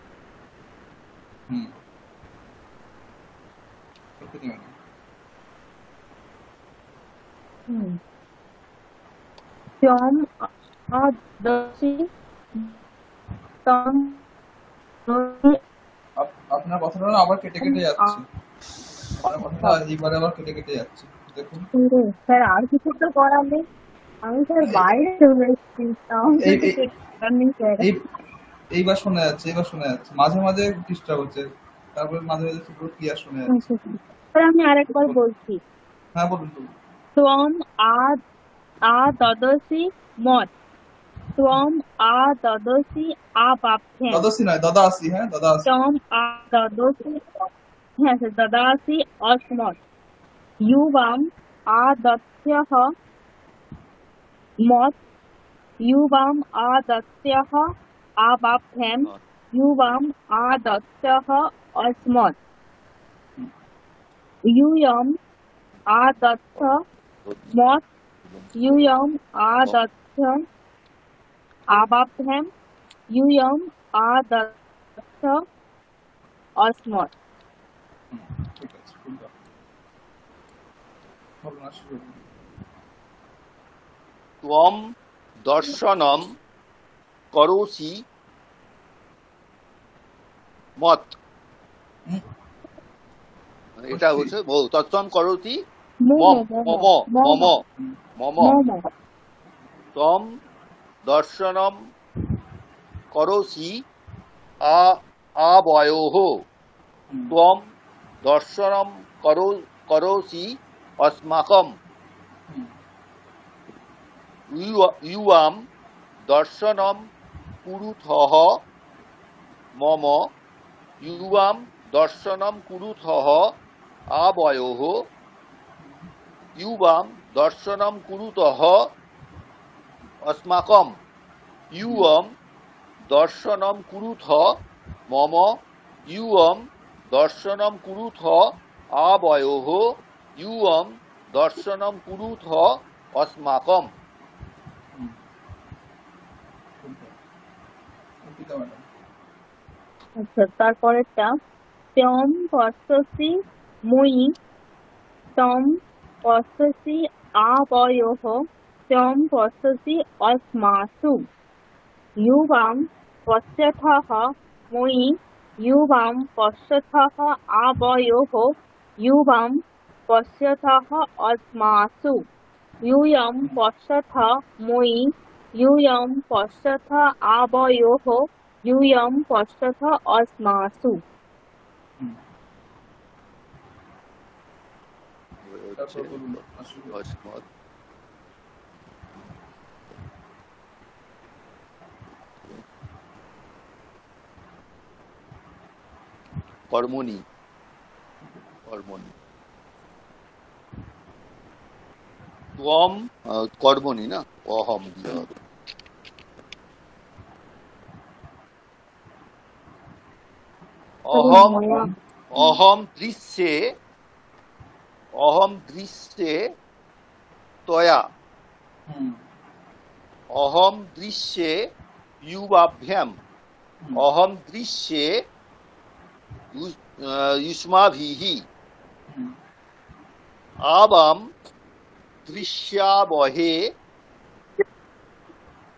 Speaker 4: त्वं ददासि त्वं
Speaker 1: আপনার কথাটা না আবার কেটে কেটে যাচ্ছে, আপনার কথাটা এইবারে আবার কেটে কেটে যাচ্ছে দেখুন।
Speaker 4: স্যার আর কিছু তো করার নেই, আমি স্যার বাইরে চলে এসেছি,
Speaker 1: এইবার শোনা যাচ্ছে, এইবার শোনা যাচ্ছে, মাঝে মাঝে ডিস্টার্ব হচ্ছে, তারপরে মাঝে মাঝে পুরো ক্লিয়ার শোনা যাচ্ছে।
Speaker 4: স্যার আমি আরেকবার বলছি।
Speaker 1: হ্যাঁ বলুন।
Speaker 4: त्वं ददसि मत त्वं ददसि आवाभ्यां
Speaker 1: দদাসি নয় দদাসি, হ্যাঁ দদাসি।
Speaker 4: त्वं ददसि হ্যাঁ স্যার ददासि अस्मत् युवां दत्स्यः मत युवां दत्स्यः आवाभ्यां युवां दत्स्यः अस्मत् यूयं दत्त मत यूयं दत्त आवाभ्यां यूयं दत्त अस्मत्।
Speaker 1: ঠিক আছে, বলুন আসলে।
Speaker 2: त्वं दर्शनं करोसि मत এটা হচ্ছে তৎসম করোতি মম মম মম ত্বম দর্শনম করোসি আবয়োঃ ত্বম দর্শনম করোসি अस्माकं युवां दर्शनं कुरुथः मम युवां दर्शनं कुरुथः आवयोः युवां दर्शनं कुरुतः अस्माकं युवां दर्शनं कुरुथ मम युवां दर्शनं कुरुथ आवयोः युवां दर्शनं कुरुथ अस्माकं।
Speaker 4: আচ্ছা, তারপরেরটা তম পশ্যসি মুই তম পশ্যসি আবয়োঃ তম পশ্যসি অস্মাসু ইউবাম পশ্যথः মুই ইউবাম পশ্যথः আবয়োঃ ইউবাম পশ্যথः অস্মাসু यूयं पश्यथ मुई यूयं पश्यथ आवयोः यूयं पश्यथ अस्मासु।
Speaker 2: কর্মণি কর্মণি ত্বম কর্মণি না অহম দিয়ে হবে। অহম দৃশ্যে তয়া অহম দৃশ্যে युवाभ्याम अहम दृश्ये युष्माभिः आवाम दृश्यावहे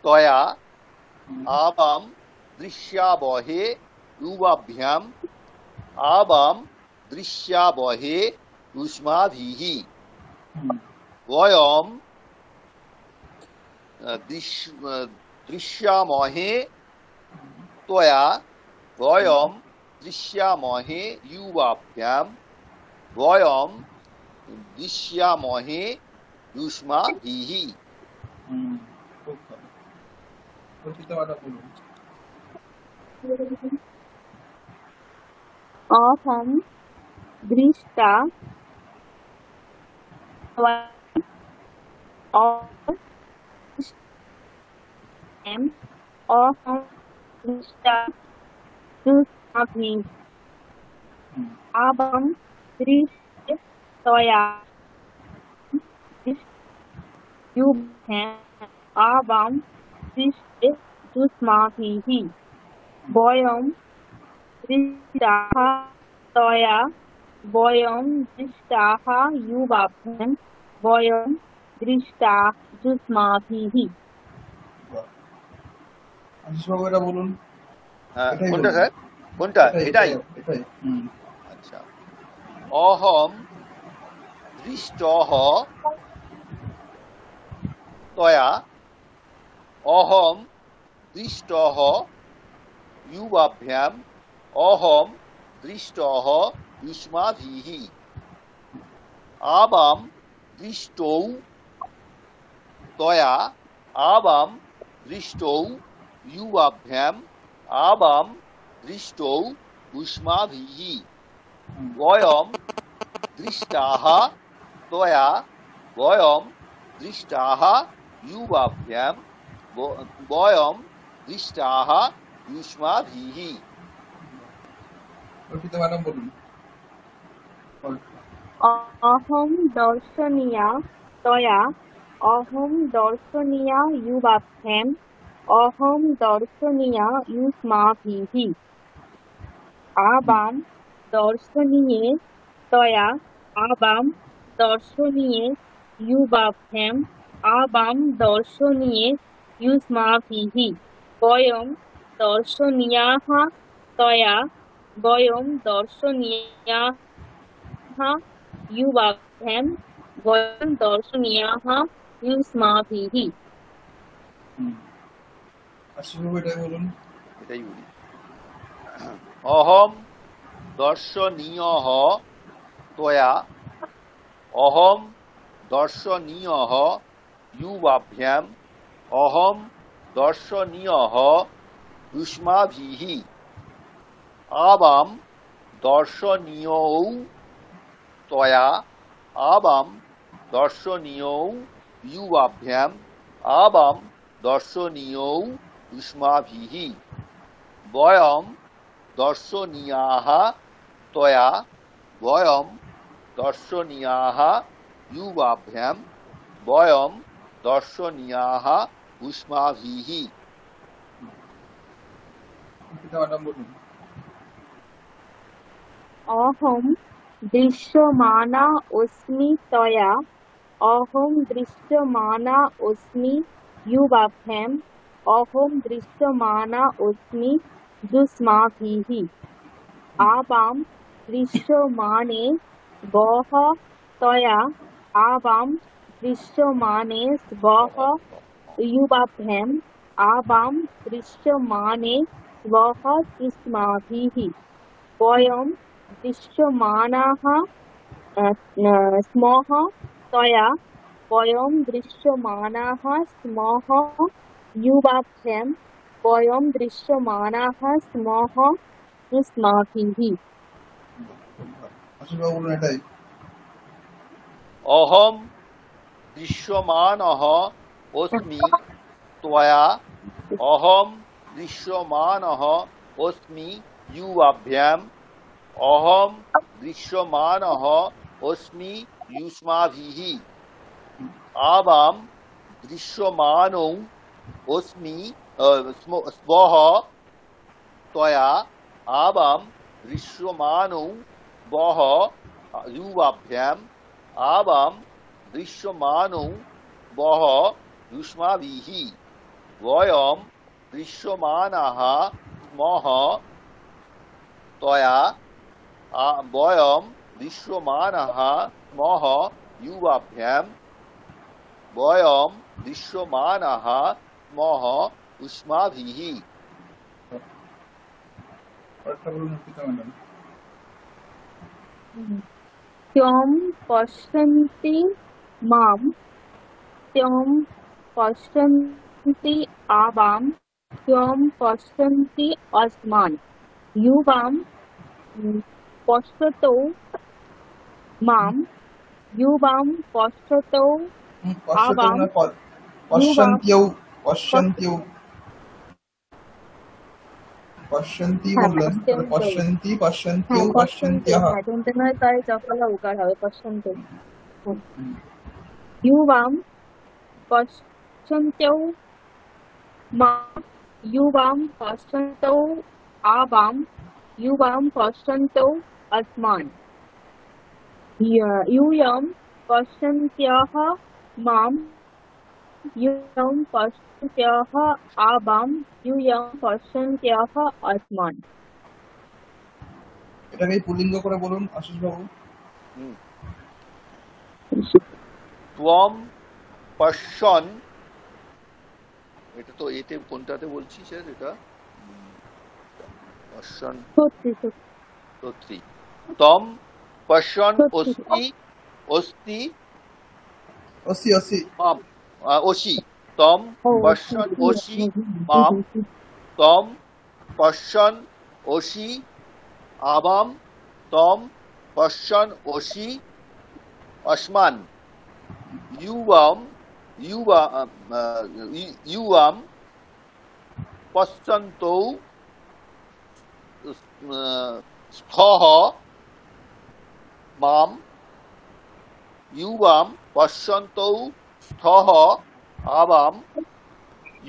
Speaker 2: तया आवाम दृश्यावहे युवाभ्याम आवाम दृश्यावहे युष्माभिः वयम दृश्यामहे त्वया वयम दृश्यामहे युवाभ्याम वयम दृश्यामहे युष्माभिः।
Speaker 4: अहम दृष्टा अहम दृष्टा युष्माभिः आवाम दृश्ये तया युवाभ्याम आवाम दृश्ये युष्माभिः वयम दृष्टाः तया वयम दृष्टाः युवाभ्याम वयम दृष्टा युष्माभिः।
Speaker 1: এটা বলুন
Speaker 2: কোনটা স্যার কোনটা এটাই আচ্ছা অহম দৃষ্টः তয়া অহম দৃষ্টः युवाभ्याम अहम दृष्टः युष्माभिः आवाम दृष्टौ तया आवाम दृष्टौ युवाभ्याम आवाम दृष्टौ युष्माभिः वयम दृष्टाः तया वयम दृष्टाः युवाभ्याम वयम दृष्टाः युष्माभिः।
Speaker 4: अहम दर्शनीया तया अहम दर्शनीया युवाभ्याम अहम दर्शनीया युष्माभिः आवाम दर्शनीये तया आवाम दर्शनीये युवाभ्याम आवाम दर्शनीये युष्माभिः वयम दर्शनीयाः तया वयम दर्शनीयाः युवाभ्याम वयम दर्शनीयाः युष्माभिः।
Speaker 2: এটাই বলি অহম দর্শনীয়ঃ ত্বয়া অহম দর্শনীয়ঃ ইউবাভ্যাম অহম দর্শনীয়ঃ युष्माभिः आवां दर्शनीयौ त्वया आवां दर्शनीयौ युवाभ्याम् आवां दर्शनीयौ युष्माभिः वयं दर्शनीयाः त्वया वयं दर्शनीयाः युवाभ्याम् वयं दर्शनीयाः युष्माभिः।
Speaker 4: अहं दृश्यमाना अस्मि त्वया अहं दृश्यमाना अस्मि युवाभ्याम् अहं दृश्यमाना अस्मि युष्माभिः आवां दृश्यमाने वः त्वया आवां दृश्यमाने वः युवाभ्याम् आवां दृश्यमाने वः युष्माभिः वयं दृश्यमानाः स्मः त्वया वयं दृश्यमानाः स्मः युवाभ्यां वयं दृश्यमानाः स्मः युष्माभिः।
Speaker 2: अहं दृश्यमानः अस्मि त्वया अहं दृश्यमानः अस्मि युवाभ्याम् अहं दृश्यमानः अस्मि युष्माभिः आवां दृश्यमानौ अस्मि स्वः त्वया आवां दृश्यमानौ वः युवाभ्याम् आवां दृश्यमानौ वः युष्माभिः वयं दृश्यमानाः स्मः त्वया वयं दृश्यमानाः स्मः युवाभ्याम् वयं दृश्यमानाः स्मः युष्माभिः।
Speaker 4: त्वं पश्यन्ति मां त्वं पश्यन्ति आवां त्वं पश्यन्ति अस्मान् युवां पश्यतो मां युवां पश्यतो आवां
Speaker 5: पश्यन्त्यौ पश्यन्त्यौ पश्यन्ति বললেন पश्यन्ति पश्यन्त्यौ पश्यन्त्यः
Speaker 4: দন্তনয় কারে চকলা উকার হবে পশ্যন্তে युवां पश्यन्त्यौ मां युवां पश्यन्तौ आवां युवां पश्यन्तौ अस्मान् यूयं पश्यन्त्यः मां यूयं पश्यन्त्यः आवां यूयं पश्यन्त्यः अस्मान्।
Speaker 5: এটাকে পুলিঙ্গ করে বলুন আশিস বাবু।
Speaker 2: त्वं पश्यन् এটা তো এতে কোনটাতে বলছি স্যার এটা पश्यन् সত্যি त्वं पश्यन् अस्ति अस्ति
Speaker 5: অসি অসি
Speaker 2: ओषि त्वं पश्यन् ओषि मां त्वं पश्यन् ओषि आवां त्वं पश्यन् ओषि अस्मान् युवां पश्यन्तौ स्थः मां युवां पश्यन्तौ स्थः आवां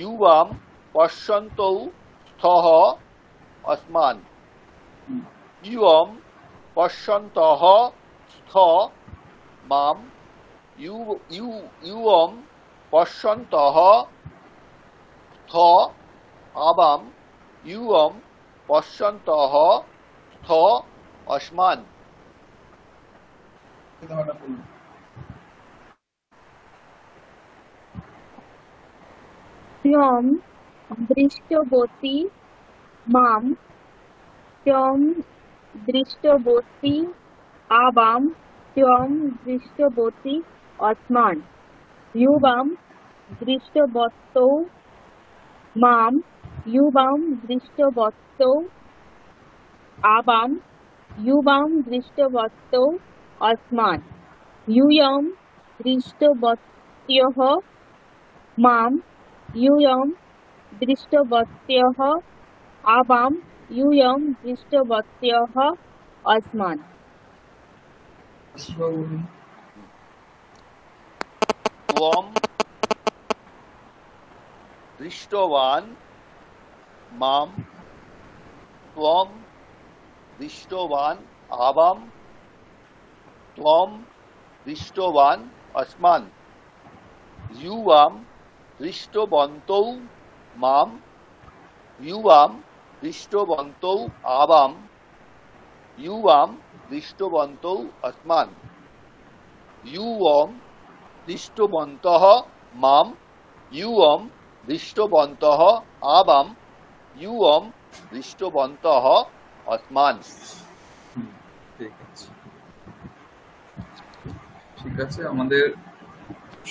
Speaker 2: युवां पश्यन्तौ स्थः अस्मान् युवां पश्यन्तः स्थ मां युवां पश्यन्तः स्थ आवां युवां पश्यन्तः स्थ अस्मान्।
Speaker 4: त्वं दृष्टवती मां ত্যং দৃষ্টবতী আবাম ত্যং দৃষ্টবতী অস্মান ইউবাম দৃষ্টবত্তৌ মাম ইউবাম দৃষ্টবত্তৌ আবাম ইউবাম দৃষ্টবত্তৌ অস্মান ইউয়ম দৃষ্টবত্যঃ মাম ইউয়ম দৃষ্টবত্যঃ আবাম ইউয়ম দৃষ্টবত্যঃ অস্মান।
Speaker 5: আশিস বাবু বলুন।
Speaker 2: ত্বম দৃষ্টবান মাম ত্বম দৃষ্টবান আবাম ত্বম দৃষ্টবান অস্মান ইউয়াম দৃষ্টবন্তৌ মাম ইউয়াম দৃষ্টবন্তৌ আবাম ইউয়াম দৃষ্টবন্তৌ অস্মান ইউয়ম দৃষ্টবন্তঃ মাম ইউয়ম দৃষ্টবন্তঃ আবাম ইউয়ম দৃষ্টবন্তঃ অস্মান।
Speaker 1: ঠিক আছে, ঠিক আছে। আমাদের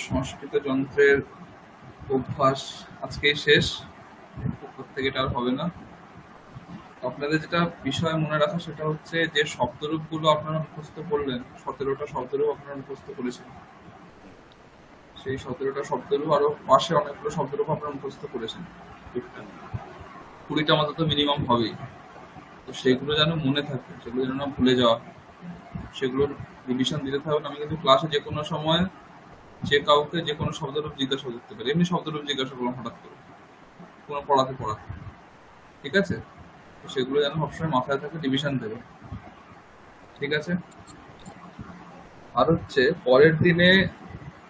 Speaker 1: সংস্কৃত যন্ত্রের অভ্যাস আজকেই শেষ, প্রত্যেকে এটা আর হবে না। আপনাদের যেটা বিষয় মনে রাখা সেটা হচ্ছে যে শব্দরূপগুলো আপনারা মুখস্থ করলেন, 17টা শব্দরূপ আপনারা মুখস্থ করেছেন, সেই 17টা শব্দরূপ আরো পাশে অনেকগুলো শব্দরূপ আপনারা মুখস্থ করেছেন, 20টা মতো তো মিনিমাম হবেই। তো সেগুলো যেন মনে থাকে, সেগুলো যেন না ভুলে যাওয়া, সেগুলোর রিভিশন দিতে থাকবেন। আমি কিন্তু ক্লাসে যে কোনো সময় যে কাউকে যে কোনো শব্দরূপ জিজ্ঞাসা করতে পারি, এমনি শব্দরূপ জিজ্ঞাসা করলাম হঠাৎ করে কোনো পড়াতে, ঠিক আছে? তো সেগুলো যেন সবসময় মাথায় থাকে, রিভিশন দেবে, ঠিক আছে? আর হচ্ছে পরের দিনে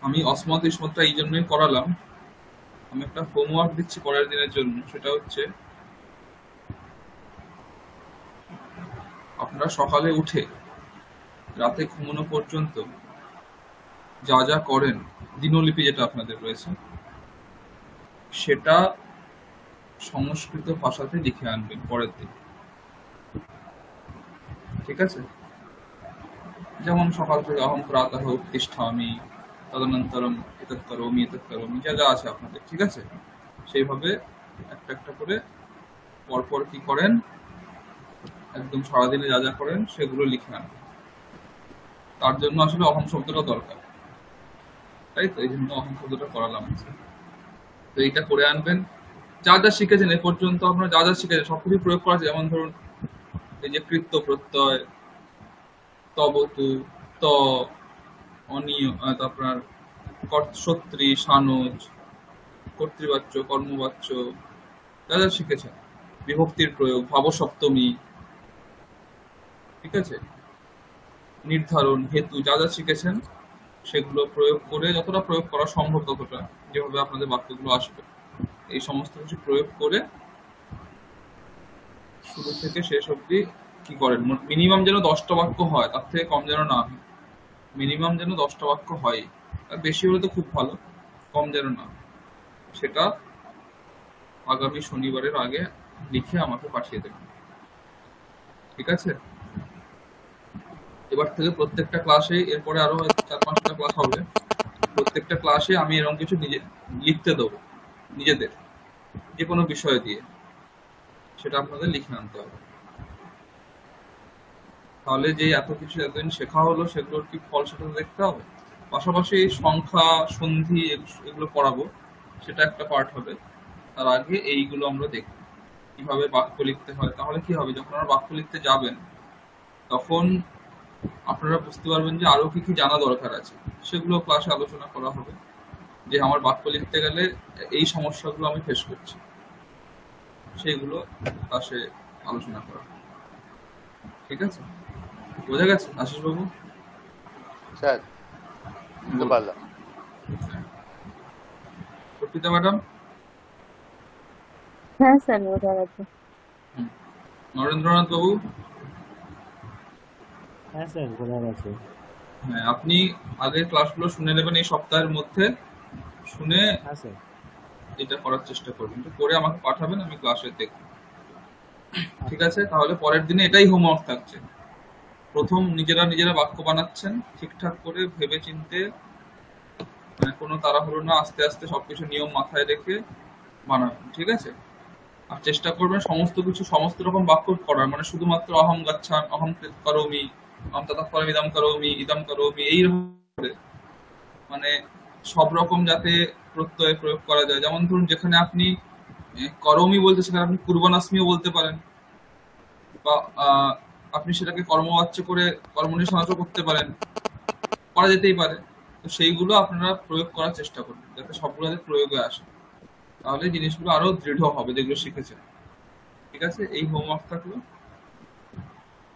Speaker 1: আমি অসমত ইসমতটা এই জন্যই করালাম, আমি একটা হোমওয়ার্ক দিচ্ছি পরের দিনের জন্য। সেটা হচ্ছে আপনারা সকালে উঠে রাতে ঘুমানো পর্যন্ত যা যা করেন, দিনলিপি যেটা আপনাদের রয়েছে, সেটা সংস্কৃত ভাষাতে লিখে আনবেন পরের দিন, ঠিক আছে? যেমন সকাল থেকে অহং প্রাতঃ উত্তিষ্ঠামি তদনন্তরম এতৎ করোমি এতৎ করোমি, যা যা আছে আপনাদের, ঠিক আছে? সেইভাবে একটা একটা করে পরপর কি করেন, একদম সারাদিনে যা যা করেন সেগুলো লিখে আনবেন। তার জন্য আসলে অহং শব্দটা দরকার, তাই তো? এই জন্য অহং শব্দটা করালাম। তো এইটা করে আনবেন। যা যা শিখেছেন এ পর্যন্ত, আপনারা যা যা শিখেছেন সবকিছু প্রয়োগ করা আছে। যেমন ধরুন এই যে কৃত্য প্রত্যয়, তবতু, ত, অনিয়, আপনার সত্রী, সানজ, কর্তৃবাচ্য, কর্মবাচ্য, যা যা শিখেছেন, বিভক্তির প্রয়োগ, ভাবসপ্তমী, ঠিক আছে, নির্ধারণ, হেতু, যা যা শিখেছেন সেগুলো প্রয়োগ করে, যতটা প্রয়োগ করা সম্ভব ততটা, যেভাবে আপনাদের বাক্যগুলো আসবে, এই সমস্ত কিছু প্রয়োগ করে শুরু থেকে শেষ অবধি কি করেন, মিনিমাম যেন 10টা বাক্য হয়, তার থেকে কম যেন না হয়। মিনিমাম যেন 10টা বাক্য হয়, আর বেশি হলে তো খুব ভালো, কম যেন না। সেটা আগামী শনিবারের আগে লিখে আমাকে পাঠিয়ে দেবেন, ঠিক আছে? এবার থেকে প্রত্যেকটা ক্লাসে, এরপরে আরো 4-5টা ক্লাস হবে, প্রত্যেকটা ক্লাসে আমি এরকম কিছু নিজে লিখতে দেবো, নিজেদের যে কোনো বিষয় দিয়ে, সেটা আপনাদের লিখে আনতে হবে। তাহলে যে এত কিছু এতদিন শেখা হলো সেগুলোর কি ফল সেটা দেখতে হবে। পাশাপাশি সংখ্যা, সন্ধি এগুলো পড়াবো, সেটা একটা পার্ট হবে। তার আগে এইগুলো আমরা দেখব কিভাবে বাক্য লিখতে হয়। তাহলে কি হবে, যখন আমরা বাক্য লিখতে যাবেন তখন আপনারা বুঝতে পারবেন যে আরো কি কি জানা দরকার আছে, সেগুলো ক্লাসে আলোচনা করা হবে। যে আমার বাক্য লিখতে গেলে এই সমস্যাগুলো আমি ফেস করছি, সেইগুলো ক্লাসে আলোচনা করা হবে, ঠিক আছে? বোঝা গেছে আশিস বাবু?
Speaker 2: স্যার বুঝতে পারলাম।
Speaker 1: অর্পিতা ম্যাডাম?
Speaker 4: হ্যাঁ স্যার, বোঝা গেছে।
Speaker 1: নরেন্দ্রনাথ বাবু?
Speaker 3: হ্যাঁ স্যার, বোঝা গেছে।
Speaker 1: হ্যাঁ, আপনি আগের ক্লাসগুলো শুনে নেবেন এই সপ্তাহের মধ্যে, শুনে
Speaker 3: হ্যাঁ স্যার,
Speaker 1: এটা করার চেষ্টা করবেন, করে আমাকে পাঠাবেন, আমি ক্লাসে দেখব। ঠিক আছে? তাহলে পরের দিনে এটাই হোমওয়ার্ক থাকছে। প্রথম নিজেরা বাক্য বানাচ্ছেন ঠিকঠাক করে ভেবে চিনতে, মানে কোনো তাড়াহুড়ো না, আস্তে আস্তে সবকিছু নিয়ম মাথায় রেখে বানাবেন, ঠিক আছে? আর চেষ্টা করবেন সমস্ত রকম বাক্য করার, মানে শুধুমাত্র অহম গাচ্ছান, অহম করোমি, অহম ততঃ পরম ইদম করোমি এইরকম করে, মানে সব রকম যাতে প্রত্যয় প্রয়োগ করা যায়। যেমন ধরুন যেখানে আপনি করমি বলতে সেখানে আপনি পূর্বনাস্মিও বলতে পারেন, বা আপনি সেটাকে কর্মবাচ্য করে কর্মনির্বাচন করতে পারেন, করা যেতেই পারে। তো সেইগুলো আপনারা প্রয়োগ করার চেষ্টা করবেন যাতে সবগুলোতে প্রয়োগে আসে, তাহলে জিনিসগুলো আরো দৃঢ় হবে যেগুলো শিখেছেন, ঠিক আছে? এই হোমওয়ার্ক থাকলো।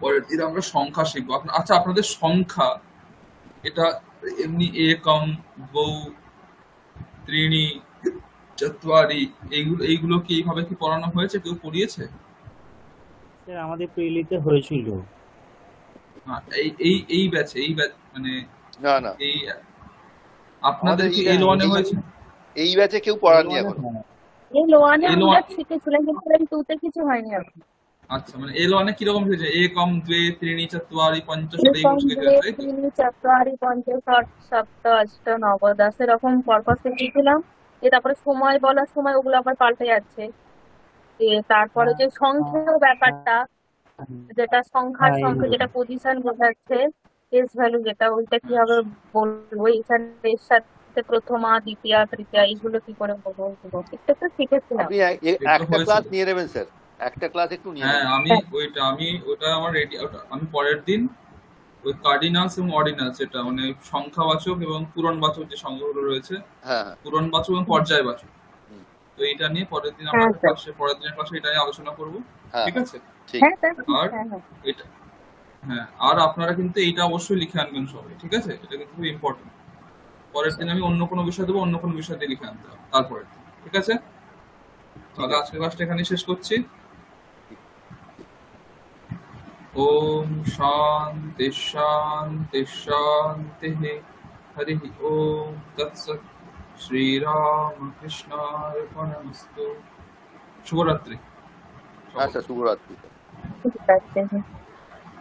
Speaker 1: পরের দিন আমরা সংখ্যা শিখবো। আচ্ছা, আপনাদের সংখ্যা এটা এমনি একম, দ্বৌ, ত্রিণী, চত্বারি এইগুলো কি এইভাবে কি পড়ানো হয়েছে? কেউ পড়িয়েছে?
Speaker 3: স্যার আমাদের প্রিলিতে হয়েছিল।
Speaker 1: এই ব্যাচ মানে
Speaker 2: না
Speaker 1: এই আপনাদের কি এল ওয়ানে হয়েছে?
Speaker 2: এই ব্যাচে কেউ পড়াননি এখন।
Speaker 4: এল ওয়ানে আমরা শিখেছিলাম কিন্তু এল টু তে কিছু হয়নি এখন।
Speaker 1: আচ্ছা, মানে এল ওয়ানে কিরকম হয়েছে? একম, দ্বে, ত্রিণী, চত্বারি, পঞ্চ, ষট এইগুলো শিখেছিলেন, তাই তো?
Speaker 4: ত্রিণী, চত্বারি, পঞ্চ, ষট, সপ্ত, অষ্ট, নব, 10 এরকম পরপর শিখেছিলাম। তারপরে সময় বলার সময় ওগুলো আবার পাল্টে যাচ্ছে। তারপরে যে সংখ্যার ব্যাপারটা, যেটা সংখ্যার সংখ্যা, যেটা পজিশন বোঝাচ্ছে, এস ভ্যালু যেটা, ওইটা কিভাবে বলবো, এখানে এর সাথে প্রথমা, দ্বিতীয়া, তৃতীয়া এইগুলো কি করে বলবো, এটা তো শিখেছিলাম।
Speaker 2: আপনি একটা ক্লাস নিয়ে নেবেন স্যার, একটা ক্লাস একটু নিয়ে নেবেন।
Speaker 1: আমি ওটা আমার রেডি। আমি পরের দিন ওই কার্ডিনালস এবং অর্ডিনালস, যেটা মানে সংখ্যাবাচক এবং পূরণবাচক যে সংখ্যাগুলো রয়েছে, পূরণবাচক এবং পর্যায়বাচক, তো এটা নিয়ে পরের দিন আমরা পরের দিনের ক্লাসে এটা নিয়ে আলোচনা করবো, ঠিক আছে? আর এটা আর আপনারা কিন্তু এইটা অবশ্যই লিখে আনবেন সবাই, ঠিক আছে? এটা কিন্তু খুব ইম্পর্টেন্ট। পরের দিন আমি অন্য কোনো বিষয় দেবো, অন্য কোনো বিষয় দিয়ে লিখে আনতে হবে তারপরে, ঠিক আছে? তাহলে আজকের ক্লাসটা এখানেই শেষ করছি। ওম শান্তি শান্তি শান্তি। হরি ওম তৎসৎ। শ্রীরামকৃষ্ণার্পণমস্তু। শুভরাত্রি।
Speaker 2: আচ্ছা, শুভরাত্রি।
Speaker 4: ঠিক আছে।